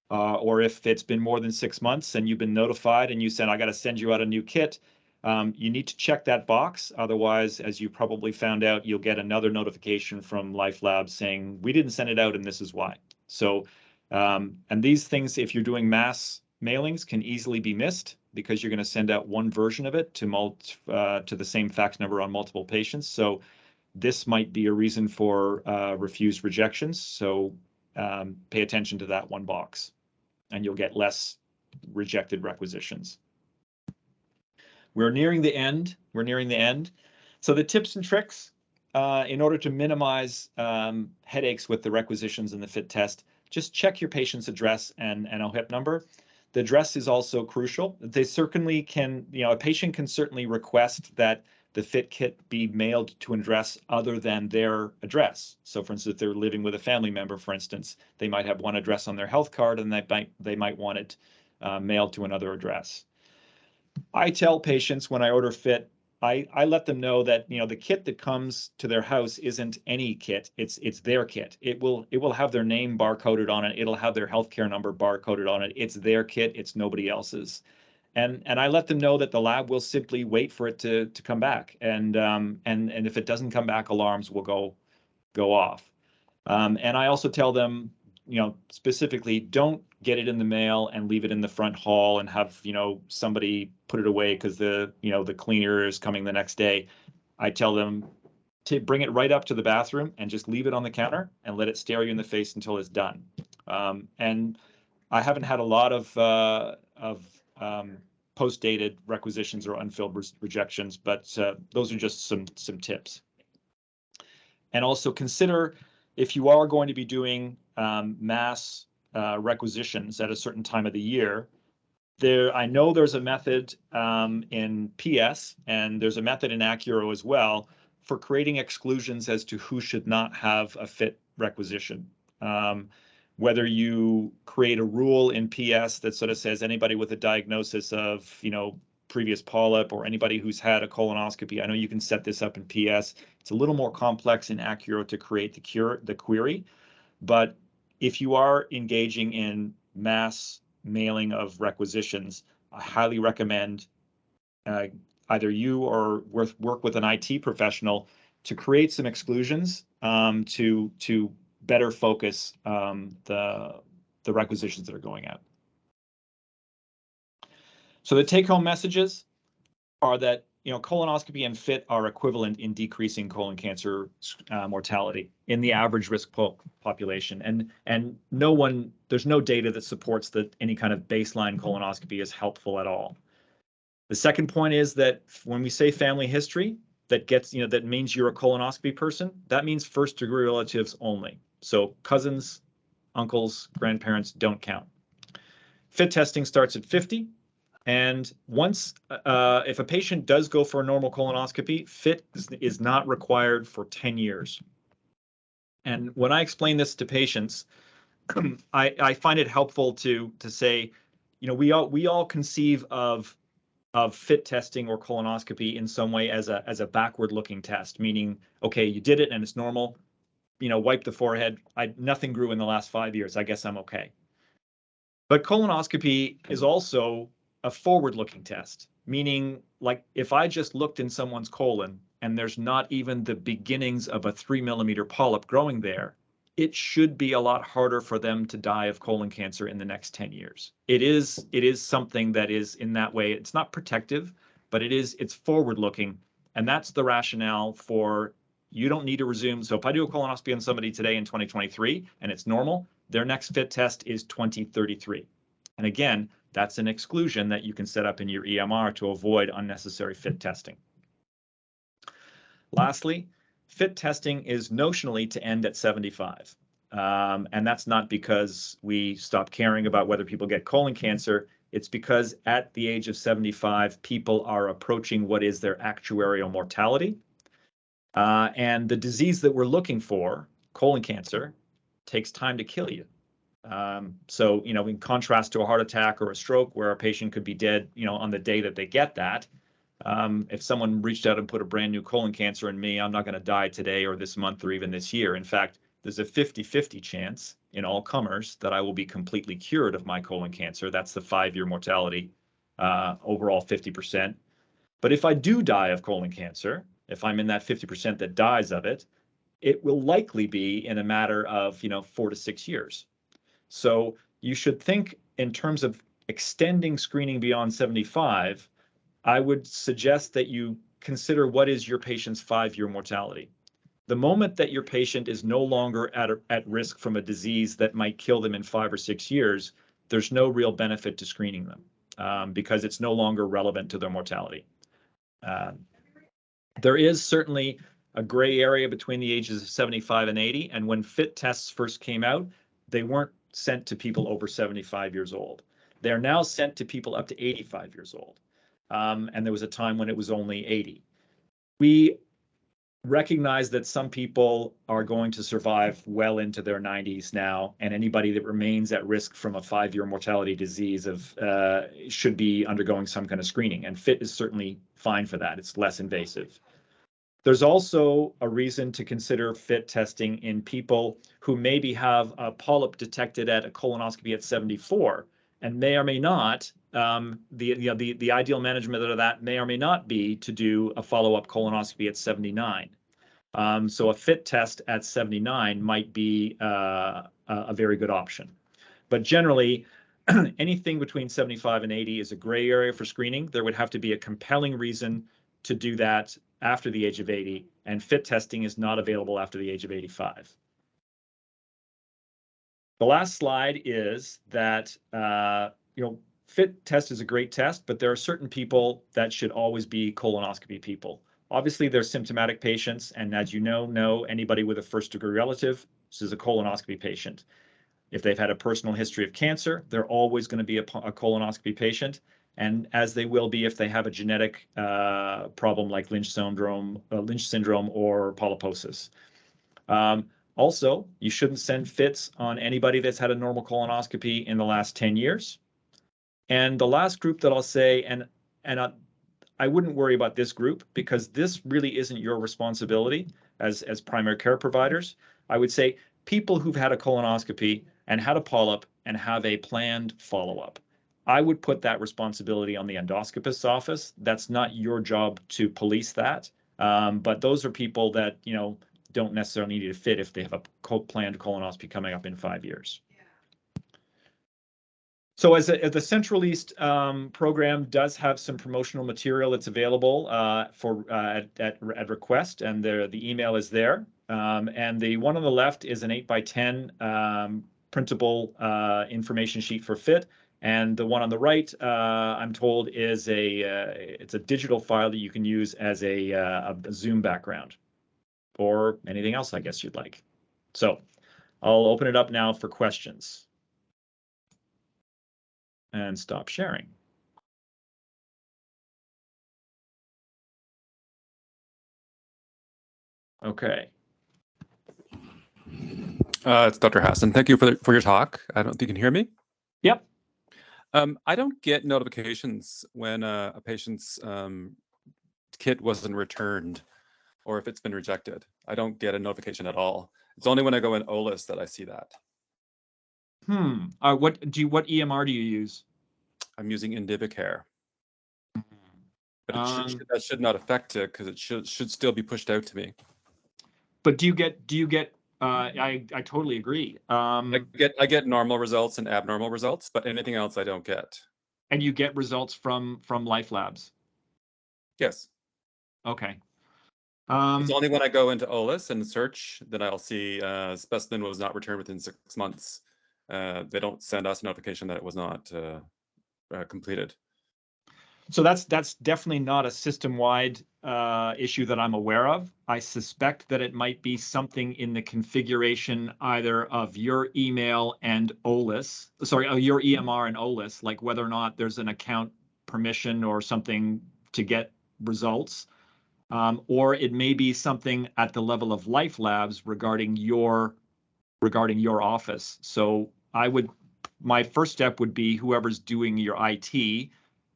or if it's been more than 6 months and you've been notified and you said, I got to send you out a new kit, you need to check that box. Otherwise, as you probably found out, you'll get another notification from LifeLabs saying, we didn't send it out and this is why. So, and these things, if you're doing mass mailings, can easily be missed because you're going to send out one version of it to the same fax number on multiple patients. So this might be a reason for refused rejections. So pay attention to that one box and you'll get less rejected requisitions. We're nearing the end. So the tips and tricks in order to minimize headaches with the requisitions in the FIT test, just check your patient's address and OHIP number. The address is also crucial. They certainly can, a patient can certainly request that the FIT kit be mailed to an address other than their address. So for instance, if they're living with a family member, for instance, they might have one address on their health card and they might want it mailed to another address. I tell patients when I order FIT, I let them know that, the kit that comes to their house isn't any kit. It's their kit. It will have their name barcoded on it. It'll have their healthcare number barcoded on it. It's their kit. It's nobody else's. And I let them know that the lab will simply wait for it to come back. And if it doesn't come back, alarms will go off. And I also tell them, specifically, don't get it in the mail and leave it in the front hall and have, somebody put it away because the cleaner is coming the next day. I tell them to bring it right up to the bathroom and just leave it on the counter and let it stare you in the face until it's done. And I haven't had a lot of post-dated requisitions or unfilled rejections, but those are just some tips. And also consider, if you are going to be doing mass requisitions at a certain time of the year, I know there's a method in PS and there's a method in Accuro as well for creating exclusions as to who should not have a FIT requisition. Whether you create a rule in PS that sort of says anybody with a diagnosis of, previous polyp or anybody who's had a colonoscopy. I know you can set this up in PS. It's a little more complex and accurate to create the query. But if you are engaging in mass mailing of requisitions, I highly recommend either you or work with an IT professional to create some exclusions to better focus the requisitions that are going out. So the take-home messages are that colonoscopy and FIT are equivalent in decreasing colon cancer mortality in the average risk population, and there's no data that supports that any kind of baseline colonoscopy is helpful at all. The second point is that when we say family history, that means you're a colonoscopy person. That means first-degree relatives only. So cousins, uncles, grandparents don't count. FIT testing starts at 50. And once, if a patient does go for a normal colonoscopy, FIT is not required for 10 years. And when I explain this to patients, I find it helpful to say, we all conceive of FIT testing or colonoscopy in some way as a backward-looking test, meaning, okay, you did it and it's normal, wipe the forehead. Nothing grew in the last 5 years. I guess I'm okay. But colonoscopy is also a forward-looking test, meaning, like, if I just looked in someone's colon and there's not even the beginnings of a 3-millimeter polyp growing there, it should be a lot harder for them to die of colon cancer in the next 10 years. It is something that is, in that way, it's not protective, but it's forward-looking, and that's the rationale for you don't need to resume. So if I do a colonoscopy on somebody today in 2023 and it's normal, their next FIT test is 2033. And again, that's an exclusion that you can set up in your EMR to avoid unnecessary FIT testing. Lastly, FIT testing is notionally to end at 75. And that's not because we stop caring about whether people get colon cancer. It's because at the age of 75, people are approaching what is their actuarial mortality. And the disease that we're looking for, colon cancer, takes time to kill you. So, in contrast to a heart attack or a stroke where a patient could be dead, on the day that they get that, if someone reached out and put a brand new colon cancer in me, I'm not going to die today or this month or even this year. In fact, there's a 50-50 chance in all comers that I will be completely cured of my colon cancer. That's the 5-year mortality, overall 50%. But if I do die of colon cancer, if I'm in that 50% that dies of it, it will likely be in a matter of, 4 to 6 years. So you should think in terms of extending screening beyond 75. I would suggest that you consider what is your patient's 5-year mortality. The moment that your patient is no longer at risk from a disease that might kill them in 5 or 6 years, there's no real benefit to screening them because it's no longer relevant to their mortality. There is certainly a gray area between the ages of 75 and 80. And when FIT tests first came out, they weren't sent to people over 75 years old. They're now sent to people up to 85 years old. And there was a time when it was only 80. We recognize that some people are going to survive well into their 90s now, and anybody that remains at risk from a 5-year mortality disease should be undergoing some kind of screening, and FIT is certainly fine for that. It's less invasive. There's also a reason to consider FIT testing in people who maybe have a polyp detected at a colonoscopy at 74, and may or may not, the ideal management of that may or may not be to do a follow-up colonoscopy at 79. So a FIT test at 79 might be a very good option. But generally, anything between 75 and 80 is a gray area for screening. There would have to be a compelling reason to do that after the age of 80, and FIT testing is not available after the age of 85. The last slide is that FIT test is a great test, but there are certain people that should always be colonoscopy people. Obviously, there's symptomatic patients, and as you know anybody with a first-degree relative, this is a colonoscopy patient. If they've had a personal history of cancer, they're always going to be a colonoscopy patient, and as they will be if they have a genetic problem like Lynch syndrome or polyposis. Also, you shouldn't send FITs on anybody that's had a normal colonoscopy in the last 10 years. And the last group that I'll say, and I wouldn't worry about this group because this really isn't your responsibility as primary care providers. I would say people who've had a colonoscopy and had a polyp and have a planned follow-up. I would put that responsibility on the endoscopist's office. That's not your job to police that. But those are people that, don't necessarily need a FIT if they have a planned colonoscopy coming up in 5 years. So as the Central East program does have some promotional material that's available at request, and the email is there. And the one on the left is an 8x10 printable information sheet for FIT, and the one on the right, I'm told, is it's a digital file that you can use as a Zoom background, or anything else I guess you'd like. So I'll open it up now for questions. And stop sharing. Okay. It's Dr. Hassan. Thank you for your talk. I don't think you can hear me. Yep. I don't get notifications when a patient's kit wasn't returned or if it's been rejected. I don't get a notification at all. It's only when I go in OLIS that I see that. What EMR do you use? I'm using Indivicare. But that should not affect it because it should still be pushed out to me. But do you get I totally agree. I get normal results and abnormal results, but anything else I don't get. And you get results from Life Labs? Yes. Okay. It's only when I go into OLIS and search that I'll see specimen was not returned within 6 months. They don't send us a notification that it was not completed. So that's definitely not a system-wide issue that I'm aware of. I suspect that it might be something in the configuration either of your email and OLIS, your EMR and OLIS, like whether or not there's an account permission or something to get results, or it may be something at the level of Life Labs regarding your office. So my first step would be whoever's doing your IT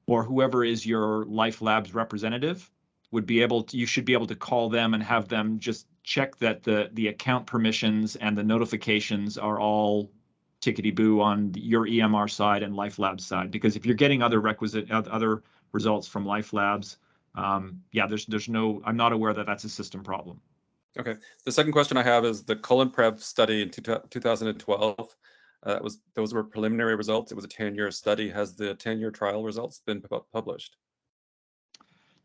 or whoever is your Life Labs representative you should be able to call them and have them just check that the account permissions and the notifications are all tickety-boo on your EMR side and Life Labs side. Because if you're getting other results from Life Labs, I'm not aware that that's a system problem. Okay. The second question I have is the ColonPrev study in 2012. Those were preliminary results. It was a 10-year study. Has the 10-year trial results been published?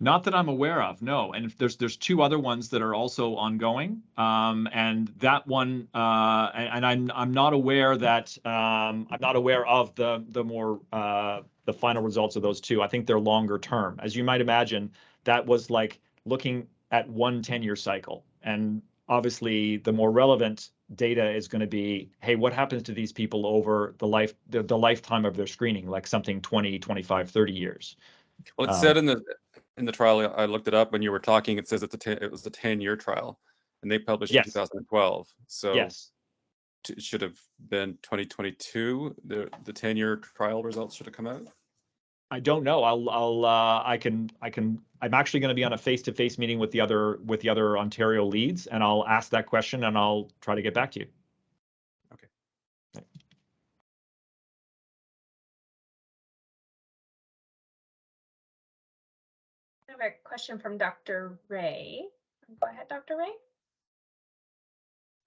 Not that I'm aware of, no. And there's 2 other ones that are also ongoing, and that one, and I'm not aware that I'm not aware of the final results of those 2. I think they're longer term. As you might imagine, that was like looking at one 10-year cycle, and obviously the more relevant data is going to be, hey, what happens to these people over the lifetime of their screening, like something 20, 25, 30 years. Well, it said in the trial, I looked it up when you were talking, it says it was a 10-year trial, and they published in Yes. 2012. So Yes. it should have been 2022. The 10-year trial results should have come out. I don't know. I'm actually going to be on a face-to-face meeting with the other Ontario leads, and I'll ask that question and I'll try to get back to you. Okay. I have a question from Dr. Ray. Go ahead, Dr. Ray.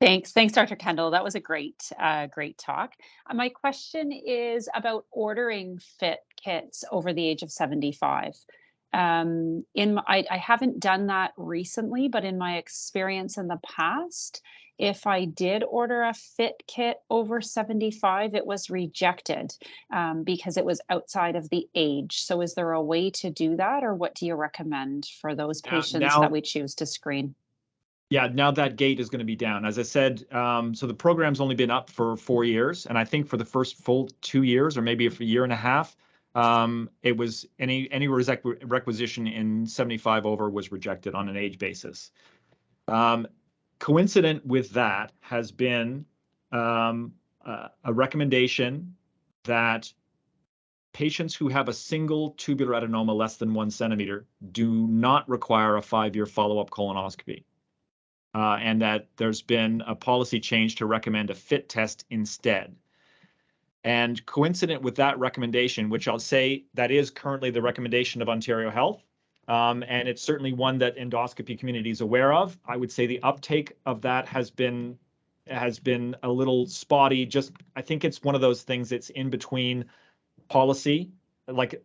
Thanks, Dr. Kendall. That was a great talk. My question is about ordering FIT kits over the age of 75. I haven't done that recently, but in my experience in the past, if I did order a FIT kit over 75, it was rejected because it was outside of the age. So is there a way to do that, or what do you recommend for those patients that we choose to screen? Yeah, now that gate is going to be down. As I said, so the program's only been up for 4 years, and I think for the first full 2 years, or maybe a year and a half, it was any requisition in 75 over was rejected on an age basis. Coincident with that has been a recommendation that patients who have a single tubular adenoma less than 1 centimeter do not require a 5-year follow-up colonoscopy. And that there's been a policy change to recommend a FIT test instead. And coincident with that recommendation, which I'll say that is currently the recommendation of Ontario Health, and it's certainly one that endoscopy community is aware of, I would say the uptake of that has been a little spotty. Just, I think it's one of those things that's in between policy, like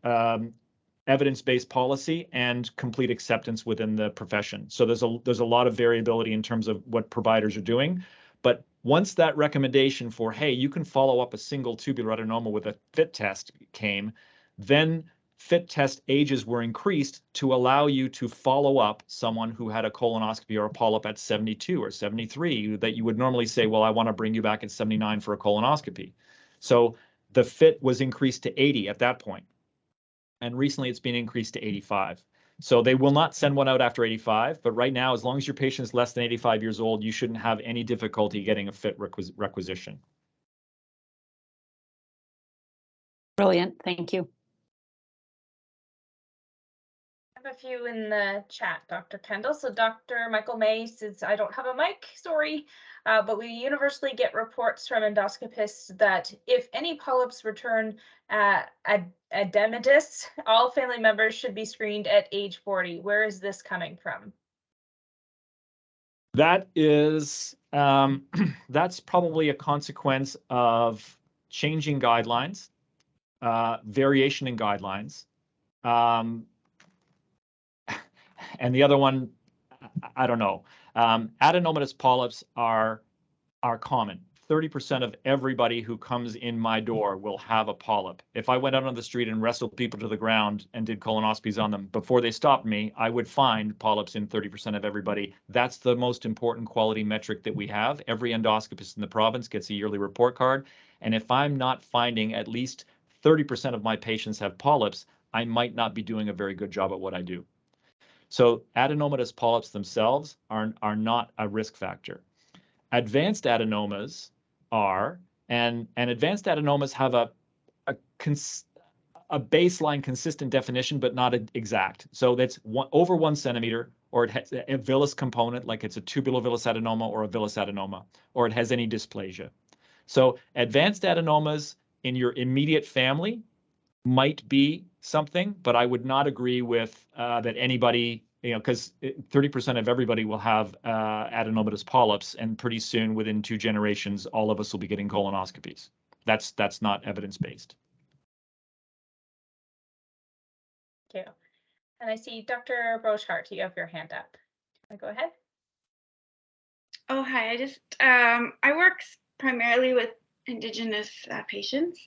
evidence-based policy, and complete acceptance within the profession. So there's a lot of variability in terms of what providers are doing. But once that recommendation for, hey, you can follow up a single tubular adenoma with a FIT test came, then FIT test ages were increased to allow you to follow up someone who had a colonoscopy or a polyp at 72 or 73, that you would normally say, well, I want to bring you back at 79 for a colonoscopy. So the FIT was increased to 80 at that point. And recently it's been increased to 85. So they will not send one out after 85, but right now, as long as your patient is less than 85 years old, you shouldn't have any difficulty getting a FIT requisition. Brilliant, thank you. I have a few in the chat, Dr. Kendall. So Dr. Michael May says, I don't have a mic, sorry, but we universally get reports from endoscopists that if any polyps return edematous, all family members should be screened at age 40. Where is this coming from? That is, that's probably a consequence of changing guidelines, variation in guidelines. And the other one, I don't know. Adenomatous polyps are common. 30% of everybody who comes in my door will have a polyp. If I went out on the street and wrestled people to the ground and did colonoscopies on them, before they stopped me, I would find polyps in 30% of everybody. That's the most important quality metric that we have. Every endoscopist in the province gets a yearly report card. And if I'm not finding at least 30% of my patients have polyps, I might not be doing a very good job at what I do. So adenomatous polyps themselves are not a risk factor. Advanced adenomas are, and advanced adenomas have a baseline consistent definition, but not exact. So that's over 1 centimeter, or it has a villus component, like it's a tubulovillous adenoma or a villus adenoma, or it has any dysplasia. So advanced adenomas in your immediate family might be something, but I would not agree with that anybody, because 30% of everybody will have adenomatous polyps, and pretty soon, within 2 generations, all of us will be getting colonoscopies. That's not evidence-based. Thank you. And I see Dr. Brochart, you have your hand up. Go ahead. Oh, hi. I work primarily with Indigenous patients,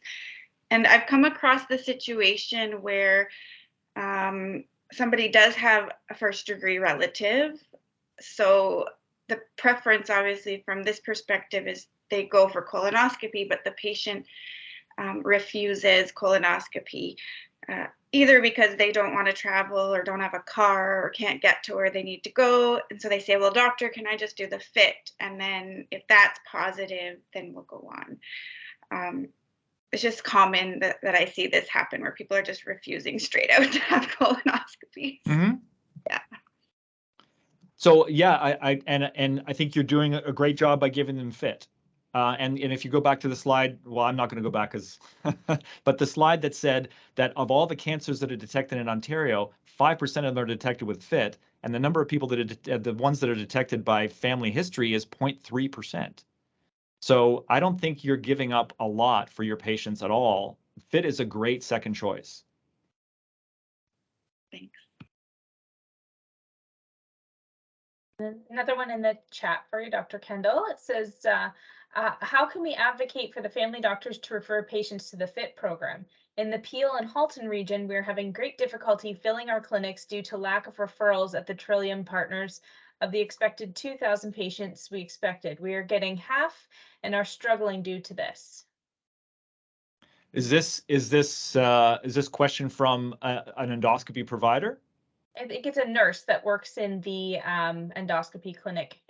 and I've come across the situation where somebody does have a first-degree relative. So the preference, obviously, from this perspective is they go for colonoscopy, but the patient refuses colonoscopy. either because they don't want to travel or don't have a car or can't get to where they need to go. And so they say, well, doctor, can I just do the FIT? And then if that's positive, then we'll go on. It's just common that I see this happen where people are just refusing straight out to have colonoscopies. Mm-hmm. Yeah. So yeah, I think you're doing a great job by giving them FIT. And if you go back to the slide, well, I'm not going to go back because, but the slide that said that of all the cancers that are detected in Ontario, 5% of them are detected with FIT, and the number of people that are the ones that are detected by family history is 0.3%. So I don't think you're giving up a lot for your patients at all. FIT is a great second choice. Thanks. Another one in the chat for you, Dr. Kendall. It says, how can we advocate for the family doctors to refer patients to the FIT program? In the Peel and Halton region, we're having great difficulty filling our clinics due to lack of referrals at the Trillium Partners. Of the expected 2,000 patients we expected, we are getting half and are struggling due to this. Is this question from an endoscopy provider? I think it's a nurse that works in the endoscopy clinic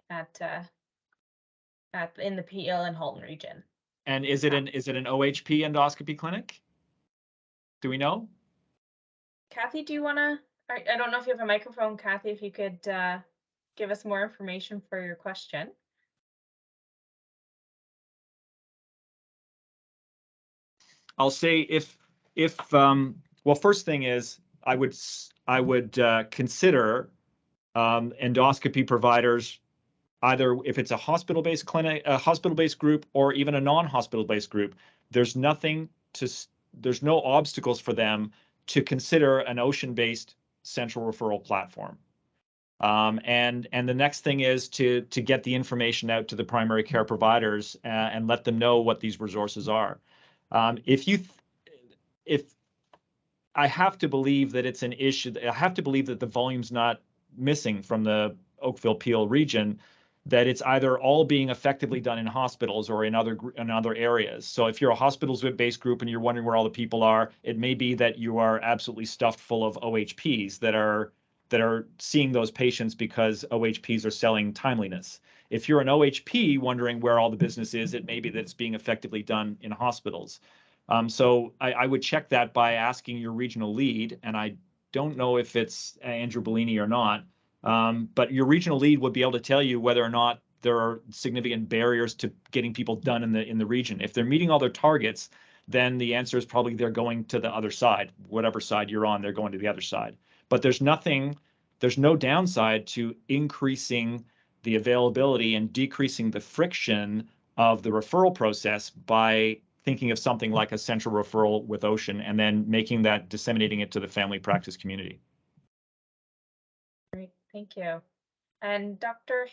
in the Peel and Halton region. And is it an OHP endoscopy clinic? Do we know? Kathy, do you want to? I don't know if you have a microphone, Kathy. If you could give us more information for your question. I'll say well, first thing is I would consider endoscopy providers, either if it's a hospital-based clinic, a hospital-based group, or even a non-hospital-based group. There's no obstacles for them to consider an ocean-based central referral platform. And the next thing is to get the information out to the primary care providers and let them know what these resources are. If I have to believe that it's an issue, I have to believe that the volume's not missing from the Oakville Peel region, that it's either all being effectively done in hospitals or in other areas. So if you're a hospitals-based group and you're wondering where all the people are, it may be that you are absolutely stuffed full of OHPs that are seeing those patients because OHPs are selling timeliness. If you're an OHP wondering where all the business is, it may be that it's being effectively done in hospitals. So I would check that by asking your regional lead, and I don't know if it's Andrew Bellini or not, but your regional lead would be able to tell you whether or not there are significant barriers to getting people done in the region. If they're meeting all their targets, then the answer is probably they're going to the other side. Whatever side you're on, they're going to the other side. But there's no downside to increasing the availability and decreasing the friction of the referral process by thinking of something like a central referral with Ocean and then disseminating it to the family practice community. Great, thank you. And Dr.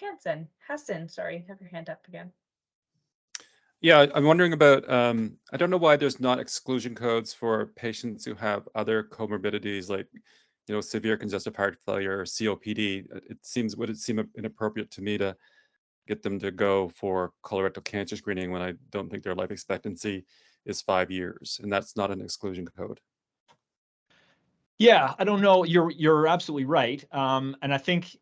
Hassan, sorry, have your hand up again. Yeah, I'm wondering about, I don't know why there's not exclusion codes for patients who have other comorbidities like, severe congestive heart failure or COPD. Would it seem inappropriate to me to get them to go for colorectal cancer screening when I don't think their life expectancy is 5 years, and that's not an exclusion code? Yeah, I don't know. You're absolutely right. And I think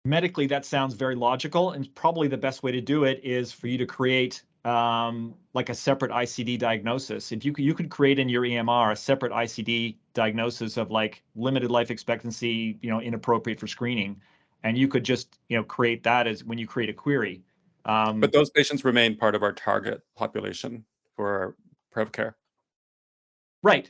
medically that sounds very logical, and probably the best way to do it is for you to create like a separate ICD diagnosis. If you could create in your EMR a separate ICD diagnosis of like limited life expectancy, inappropriate for screening, and you could just create that as when you create a query. But those patients remain part of our target population for Prev Care. Right.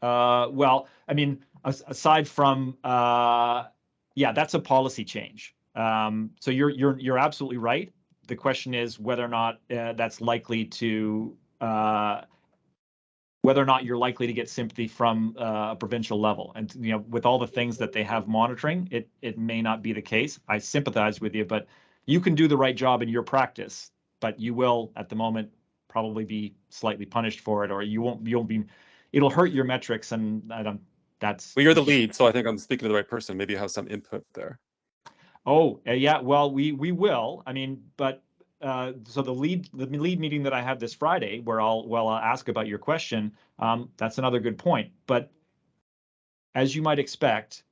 Well, I mean, aside from yeah, that's a policy change. So you're absolutely right. The question is whether or not that's likely to whether or not you're likely to get sympathy from a provincial level. And with all the things that they have monitoring, it may not be the case. I sympathize with you, but you can do the right job in your practice, but you will at the moment probably be slightly punished for it, or you won't be. It'll hurt your metrics, and that's. Well, you're the lead, so I think I'm speaking to the right person. Maybe you have some input there. Oh, yeah. Well, we will. I mean, but so the lead meeting that I have this Friday, where I'll ask about your question. That's another good point. But as you might expect,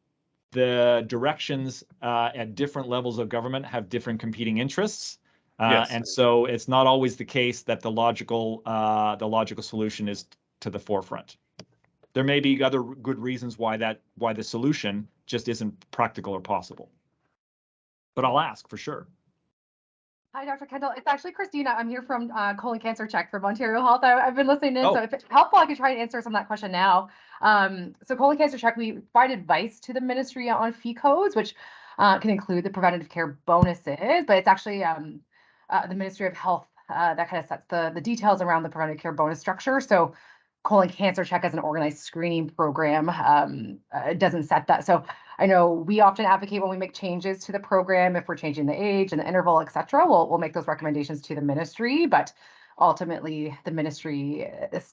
the directions at different levels of government have different competing interests. Yes. And so it's not always the case that the logical solution is to the forefront. There may be other good reasons why the solution just isn't practical or possible. But I'll ask for sure. Hi, Dr. Kendall. It's actually Christina. I'm here from Colon Cancer Check from Ontario Health. I've been listening in, Oh. so if it's helpful, I can try and answer some of that question now. So Colon Cancer Check, we provide advice to the ministry on fee codes, which can include the preventative care bonuses, but it's actually the Ministry of Health that kind of sets the details around the preventative care bonus structure. So Colon Cancer Check as an organized screening program it doesn't set that. So I know we often advocate when we make changes to the program, if we're changing the age and the interval, et cetera, we'll make those recommendations to the ministry, but ultimately the ministry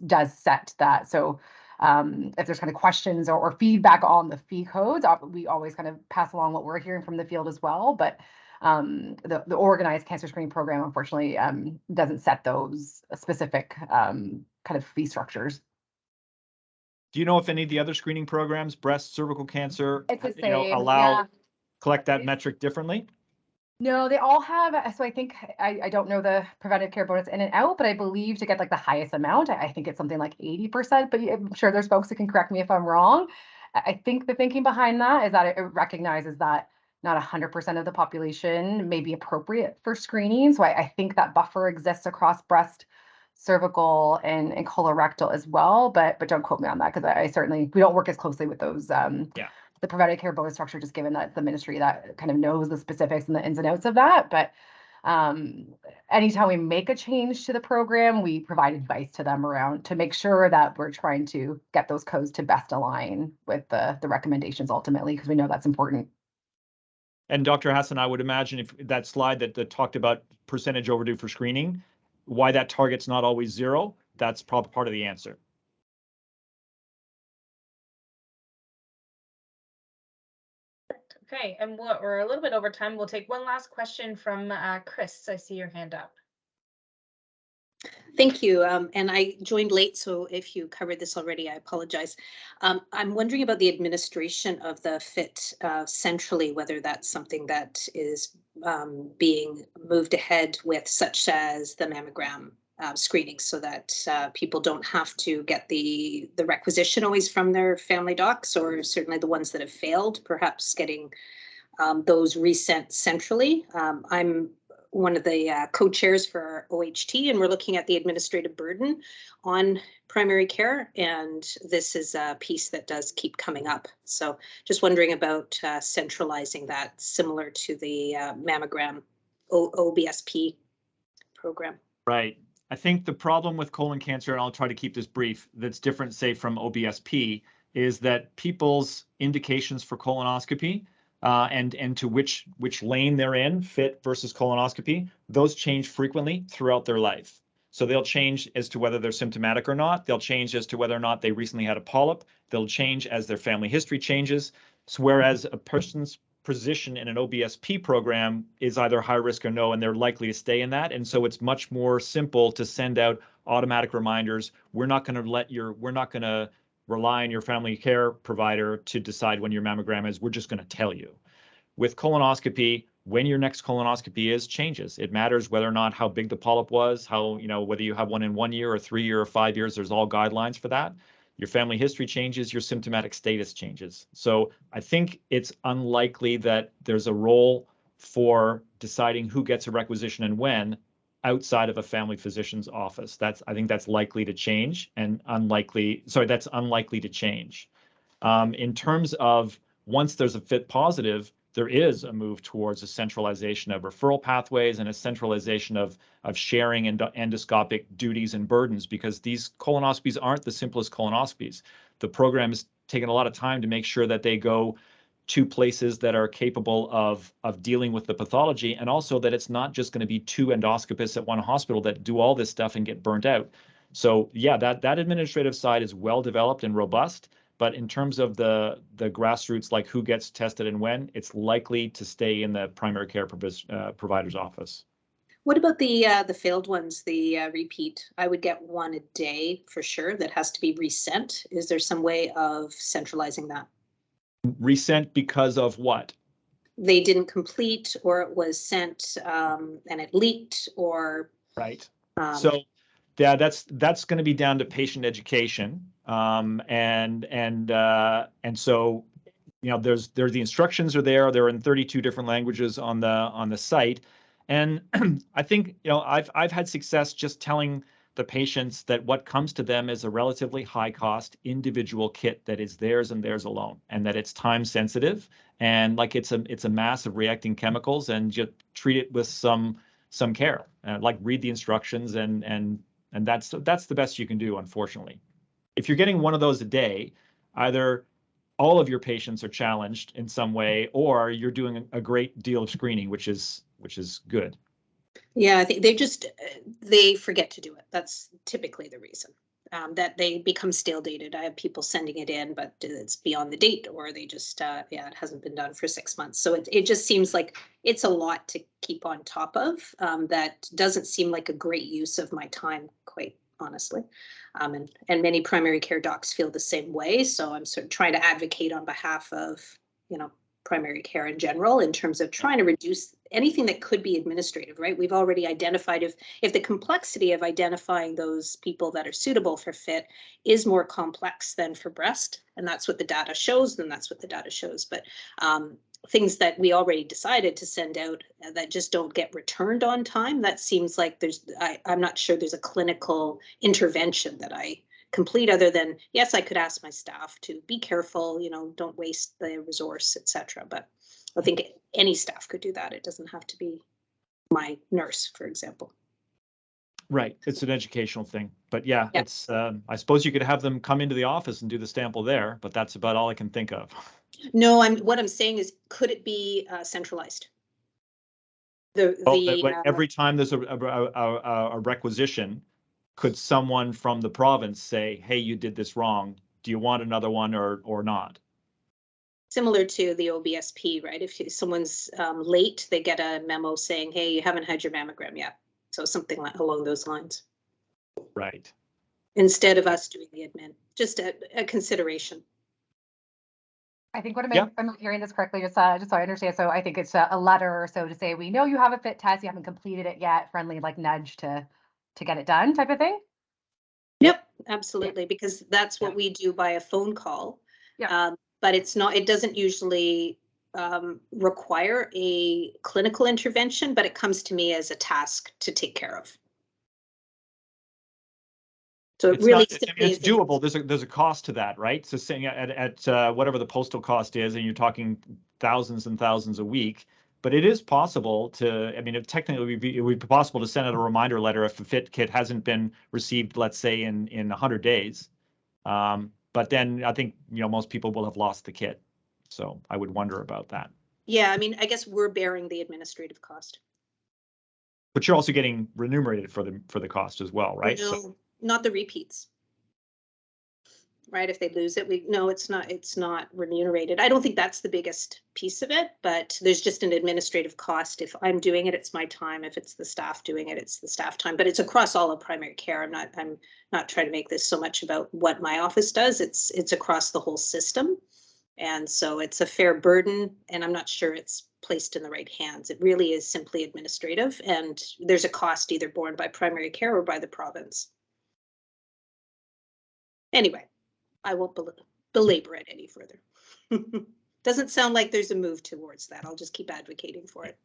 does set that. So if there's kind of questions or feedback on the fee codes, we always kind of pass along what we're hearing from the field as well. But the organized cancer screening program, unfortunately, doesn't set those specific kind of fee structures. Do you know if any of the other screening programs, breast, cervical cancer, It's the same, allow collect that metric differently? No, they all have. So I think I don't know the preventive care bonus in and out, but I believe to get like the highest amount, I think it's something like 80%. But I'm sure there's folks that can correct me if I'm wrong. I think the thinking behind that is that it recognizes that not 100% of the population may be appropriate for screening. So I think that buffer exists across breast, cervical, and colorectal as well. But don't quote me on that because I certainly we don't work as closely with those. The preventative care bonus structure, just given that it's the ministry that kind of knows the specifics and the ins and outs of that. But anytime we make a change to the program, we provide advice to them around to make sure that we're trying to get those codes to best align with the recommendations ultimately, because we know that's important. And Dr. Hassan, I would imagine if that slide that talked about percentage overdue for screening, why that target's not always 0, that's probably part of the answer. Okay, and we're a little bit over time. We'll take one last question from Chris. I see your hand up. Thank you. And I joined late, so if you covered this already, I apologize. I'm wondering about the administration of the FIT centrally, whether that's something that is being moved ahead with, such as the mammogram screening, so that people don't have to get the requisition always from their family docs, or certainly the ones that have failed, perhaps getting those resent centrally. I'm one of the co-chairs for OHT, and we're looking at the administrative burden on primary care, and this is a piece that does keep coming up. So just wondering about centralizing that, similar to the mammogram OBSP program. Right. I think the problem with colon cancer, and I'll try to keep this brief, that's different, say, from OBSP, is that people's indications for colonoscopy and to which lane they're in, FIT versus colonoscopy, those change frequently throughout their life. So they'll change as to whether they're symptomatic or not. They'll change as to whether or not they recently had a polyp. They'll change as their family history changes. So whereas a person's position in an OBSP program is either high risk or no, and they're likely to stay in that. And so it's much more simple to send out automatic reminders. We're not going to rely on your family care provider to decide when your mammogram is. We're just going to tell you. With colonoscopy, when your next colonoscopy is changes. It matters whether or not how big the polyp was, whether you have one in 1 year or 3 year or 5 years, there's all guidelines for that. Your family history changes, your symptomatic status changes. So I think it's unlikely that there's a role for deciding who gets a requisition and when outside of a family physician's office. I think that's likely to change and that's unlikely to change. In terms of once there's a FIT positive, there is a move towards a centralization of referral pathways and a centralization of sharing endoscopic duties and burdens, because these colonoscopies aren't the simplest colonoscopies. The program is taking a lot of time to make sure that they go to places that are capable of dealing with the pathology, and also that it's not just going to be 2 endoscopists at one hospital that do all this stuff and get burnt out. So yeah, that administrative side is well developed and robust. But in terms of the grassroots, like who gets tested and when, it's likely to stay in the primary care provider's office. What about the failed ones, the repeat? I would get one a day for sure that has to be resent. Is there some way of centralizing that? Resent because of what? They didn't complete, or it was sent and it leaked, or Right. um, So yeah, that's going to be down to patient education. And so, you know, there's the instructions are there. They're in 32 different languages on the site. And I think, you know, I've had success just telling the patients that what comes to them is a relatively high cost individual kit that is theirs and theirs alone, and that it's time sensitive, and like it's a mass of reacting chemicals, and just treat it with some care. Like read the instructions, and that's the best you can do, unfortunately. If you're getting one of those a day, either all of your patients are challenged in some way, or you're doing a great deal of screening, which is good. yeah, I think they forget to do it. That's typically the reason. That they become stale dated. I have people sending it in, but it's beyond the date, or they just, it hasn't been done for 6 months. So it just seems like it's a lot to keep on top of. That doesn't seem like a great use of my time, quite honestly. And many primary care docs feel the same way. So I'm sort of trying to advocate on behalf of, you know, primary care in general, in terms of trying to reduce anything that could be administrative, right? We've already identified if the complexity of identifying those people that are suitable for FIT is more complex than for breast, and that's what the data shows, then that's what the data shows. But things that we already decided to send out that just don't get returned on time, that seems like I'm not sure there's a clinical intervention that I complete, other than, yes, I could ask my staff to be careful, you know, don't waste the resource, etc. But I think any staff could do that. It doesn't have to be my nurse, for example. Right. It's an educational thing. But yeah, Yeah. it's I suppose you could have them come into the office and do the sample there, but that's about all I can think of. No, what I'm saying is, could it be centralized? Every time there's a requisition, could someone from the province say, hey, you did this wrong. Do you want another one or not? Similar to the OBSP, right? If someone's late, they get a memo saying, hey, you haven't had your mammogram yet. So something along those lines. Right. Instead of us doing the admin, just a consideration. I think I'm hearing this correctly, just so I understand. So I think it's a letter or so to say, we know you have a FIT test, you haven't completed it yet, friendly like nudge to get it done type of thing. Yep, absolutely, because that's what we do by a phone call. Yeah. But it doesn't usually require a clinical intervention, but it comes to me as a task to take care of. So it's doable. There's a cost to that, right? So saying at whatever the postal cost is, and you're talking thousands and thousands a week, but it is possible to, I mean, it would be possible to send out a reminder letter if a FIT kit hasn't been received, let's say in 100 days. But then I think, you know, most people will have lost the kit. So I would wonder about that. Yeah, I mean, I guess we're bearing the administrative cost. But you're also getting remunerated for the cost as well, right? No, so, not the repeats. Right, if they lose it, it's not remunerated. I don't think that's the biggest piece of it, but there's just an administrative cost. If I'm doing it, it's my time. If it's the staff doing it, it's the staff time. But it's across all of primary care. I'm not trying to make this so much about what my office does. It's across the whole system. And so it's a fair burden, and I'm not sure it's placed in the right hands. It really is simply administrative, and there's a cost either borne by primary care or by the province. Anyway, I won't belabor it any further. Doesn't sound like there's a move towards that. I'll just keep advocating for it.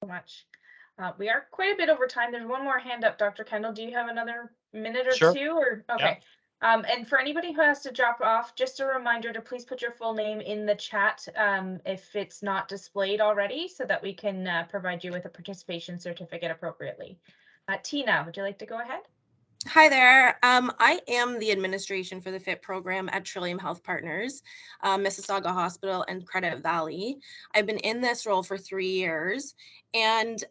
So much. We are quite a bit over time. There's one more hand up, Dr. Kendall. Do you have another minute or Sure. two? Or okay. Yeah. And for anybody who has to drop off, just a reminder to please put your full name in the chat if it's not displayed already, so that we can provide you with a participation certificate appropriately. Tina, would you like to go ahead? Hi there. I am the administration for the FIT program at Trillium Health Partners, Mississauga Hospital and Credit Valley. I've been in this role for 3 years. And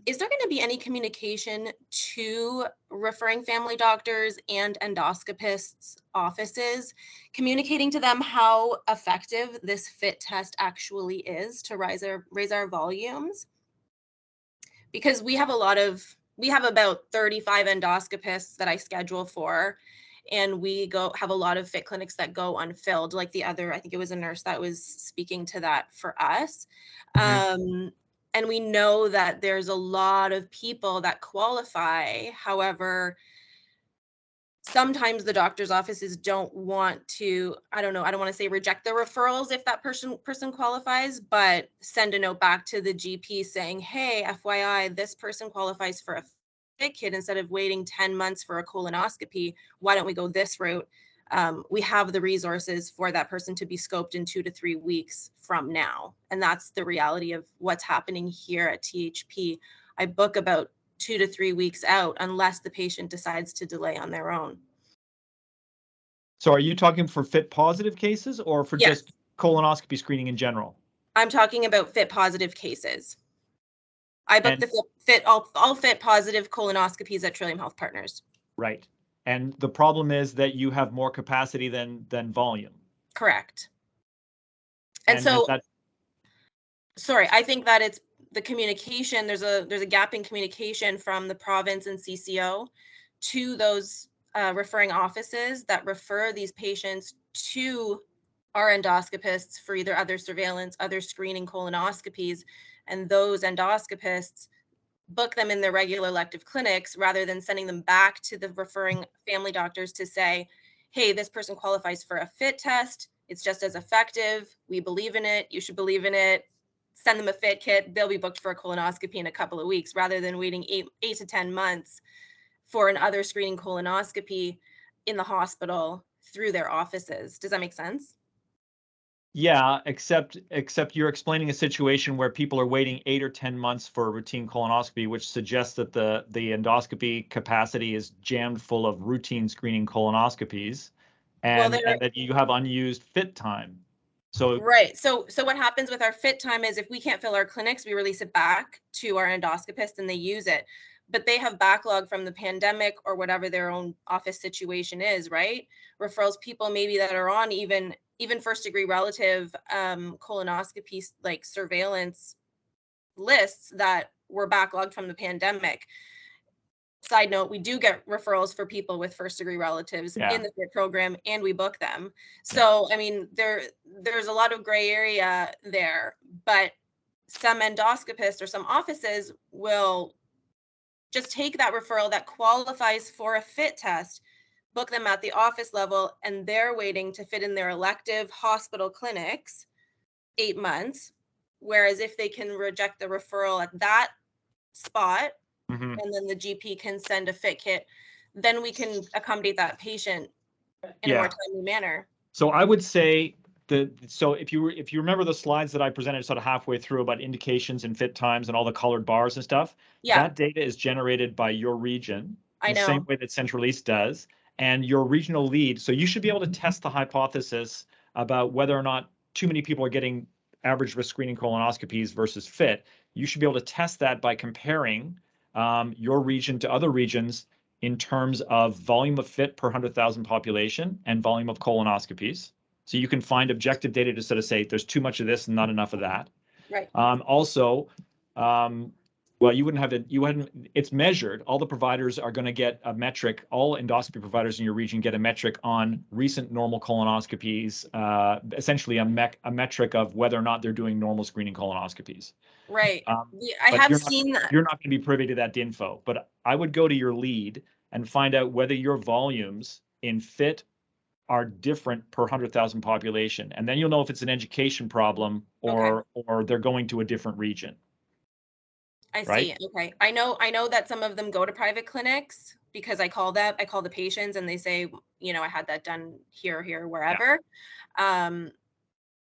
is there going to be any communication to referring family doctors and endoscopists' offices, communicating to them how effective this FIT test actually is to raise our volumes? because we have about 35 endoscopists that I schedule for, and we have a lot of fit clinics that go unfilled, like I think it was a nurse that was speaking to that for us. And we know that there's a lot of people that qualify. However, sometimes the doctor's offices don't want to, I don't want to say reject the referrals if that person qualifies, but send a note back to the GP saying, hey, FYI, this person qualifies for a fit kit. Instead of waiting 10 months for a colonoscopy, why don't we go this route? We have the resources for that person to be scoped in 2 to 3 weeks from now. And that's the reality of what's happening here at THP. I book about 2 to 3 weeks out unless the patient decides to delay on their own. So are you talking for fit positive cases or for Yes. just colonoscopy screening in general? I'm talking about fit positive cases. I book all fit positive colonoscopies at Trillium Health Partners. Right. And the problem is that you have more capacity than volume. Correct. And so sorry, I think that it's the communication, there's a gap in communication from the province and CCO to those referring offices that refer these patients to our endoscopists for either other surveillance, other screening colonoscopies, and those endoscopists book them in their regular elective clinics rather than sending them back to the referring family doctors to say, hey, this person qualifies for a fit test. It's just as effective. We believe in it. You should believe in it. Send them a fit kit. They'll be booked for a colonoscopy in a couple of weeks rather than waiting 8 to 10 months for an other screening colonoscopy in the hospital through their offices. Does that make sense? Yeah, except you're explaining a situation where people are waiting 8 or 10 months for a routine colonoscopy, which suggests that the endoscopy capacity is jammed full of routine screening colonoscopies, and that you have unused fit time. So right. So what happens with our fit time is if we can't fill our clinics, we release it back to our endoscopist and they use it. But they have backlog from the pandemic or whatever their own office situation is, right? Referrals, people maybe that are on even first degree relative colonoscopy like surveillance lists that were backlogged from the pandemic. Side note, we do get referrals for people with first degree relatives in the FIT program and we book them. So, I mean, there's a lot of gray area there, but some endoscopists or some offices will just take that referral that qualifies for a fit test, book them at the office level, and they're waiting to fit in their elective hospital clinics 8 months. Whereas if they can reject the referral at that spot, and then the GP can send a fit kit, then we can accommodate that patient in a more timely manner. So I would say so if you remember the slides that I presented sort of halfway through about indications and fit times and all the colored bars and stuff, that data is generated by your region in the same way that Central East does, and your regional lead. So you should be able to test the hypothesis about whether or not too many people are getting average risk screening colonoscopies versus fit. You should be able to test that by comparing your region to other regions in terms of volume of fit per 100,000 population and volume of colonoscopies. So you can find objective data to sort of say there's too much of this and not enough of that. Right. Also, well, you wouldn't have it. It's measured. All the providers are going to get a metric. All endoscopy providers in your region get a metric on recent normal colonoscopies, essentially a metric of whether or not they're doing normal screening colonoscopies. Right. I have seen that. You're not going to be privy to that info, but I would go to your lead and find out whether your volumes in fit are different per 100,000 population. And then you'll know if it's an education problem or they're going to a different region. I see. Okay. I know that some of them go to private clinics because I call the patients and they say, I had that done here, wherever.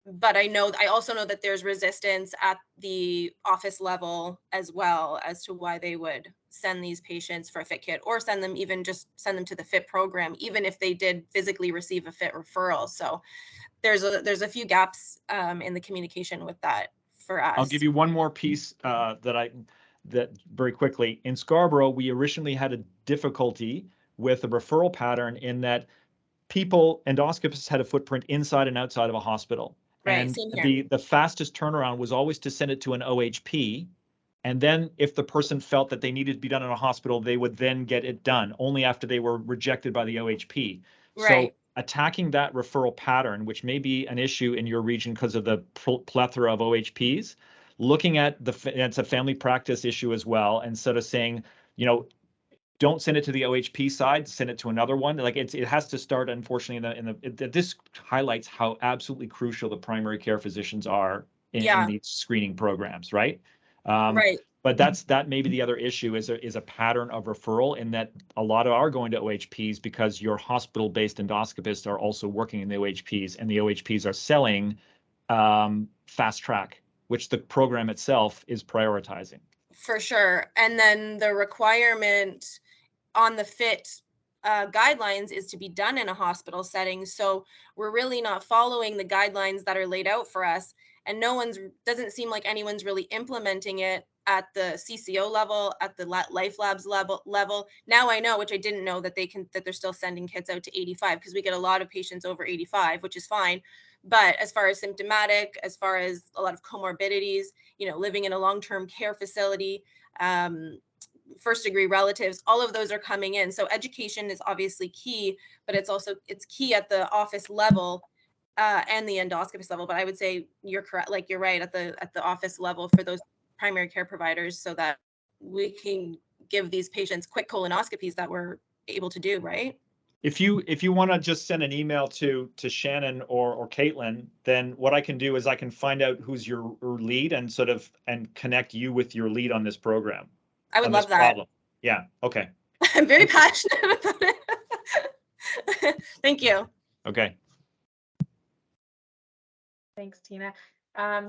But I also know that there's resistance at the office level as well as to why they would send these patients for a fit kit or send them to the fit program, even if they did physically receive a fit referral. So there's a few gaps in the communication with that for us. I'll give you one more piece that very quickly. In Scarborough, we originally had a difficulty with the referral pattern in that endoscopists had a footprint inside and outside of a hospital. Right, and same here. the fastest turnaround was always to send it to an OHP, And then if the person felt that they needed to be done in a hospital, they would then get it done only after they were rejected by the OHP. So Right. attacking that referral pattern, which may be an issue in your region because of the plethora of OHPs, looking at it's a family practice issue as well, and sort of saying, you know, don't send it to the OHP side, send it to another one. Like it has to start, unfortunately, this highlights how absolutely crucial the primary care physicians are in these screening programs, right? Right. But that may be the other issue is a pattern of referral, in that a lot are going to OHPs because your hospital-based endoscopists are also working in the OHPs, and the OHPs are selling fast track, which the program itself is prioritizing. For sure. And then the requirement on the FIT guidelines is to be done in a hospital setting. So we're really not following the guidelines that are laid out for us. And doesn't seem like anyone's really implementing it at the CCO level, at the Life Labs level. Now I know, which I didn't know, that they're still sending kits out to 85, because we get a lot of patients over 85, which is fine. But as far as symptomatic, as far as a lot of comorbidities, living in a long-term care facility, first degree relatives, all of those are coming in. So education is obviously key, but it's key at the office level and the endoscopist level. But I would say you're correct, like you're right, at the office level for those primary care providers, so that we can give these patients quick colonoscopies that we're able to do, right? If you want to just send an email to Shannon or Caitlin, then what I can do is I can find out who's your lead and connect you with your lead on this program. I would love that. Problem. Yeah. Okay. I'm very passionate about it. Thank you. Okay. Thanks, Tina.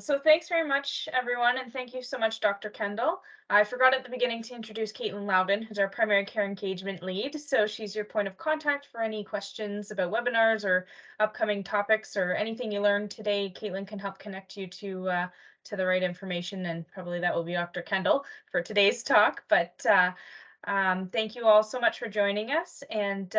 So thanks very much, everyone, and thank you so much, Dr. Kendall. I forgot at the beginning to introduce Caitlin Loudon, who's our primary care engagement lead. So she's your point of contact for any questions about webinars or upcoming topics or anything you learned today. Caitlin can help connect you to the right information, and probably that will be Dr. Kendall for today's talk. But thank you all so much for joining us, and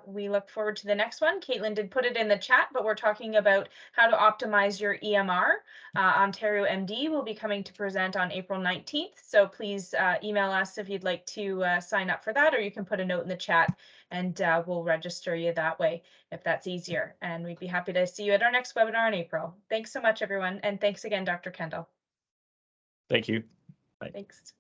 we look forward to the next one. Caitlin did put it in the chat, but we're talking about how to optimize your EMR. Ontario MD will be coming to present on April 19th, so please email us if you'd like to sign up for that, or you can put a note in the chat and we'll register you that way if that's easier. And we'd be happy to see you at our next webinar in April. Thanks so much, everyone, and thanks again, Dr. Kendall. Thank you. Thanks.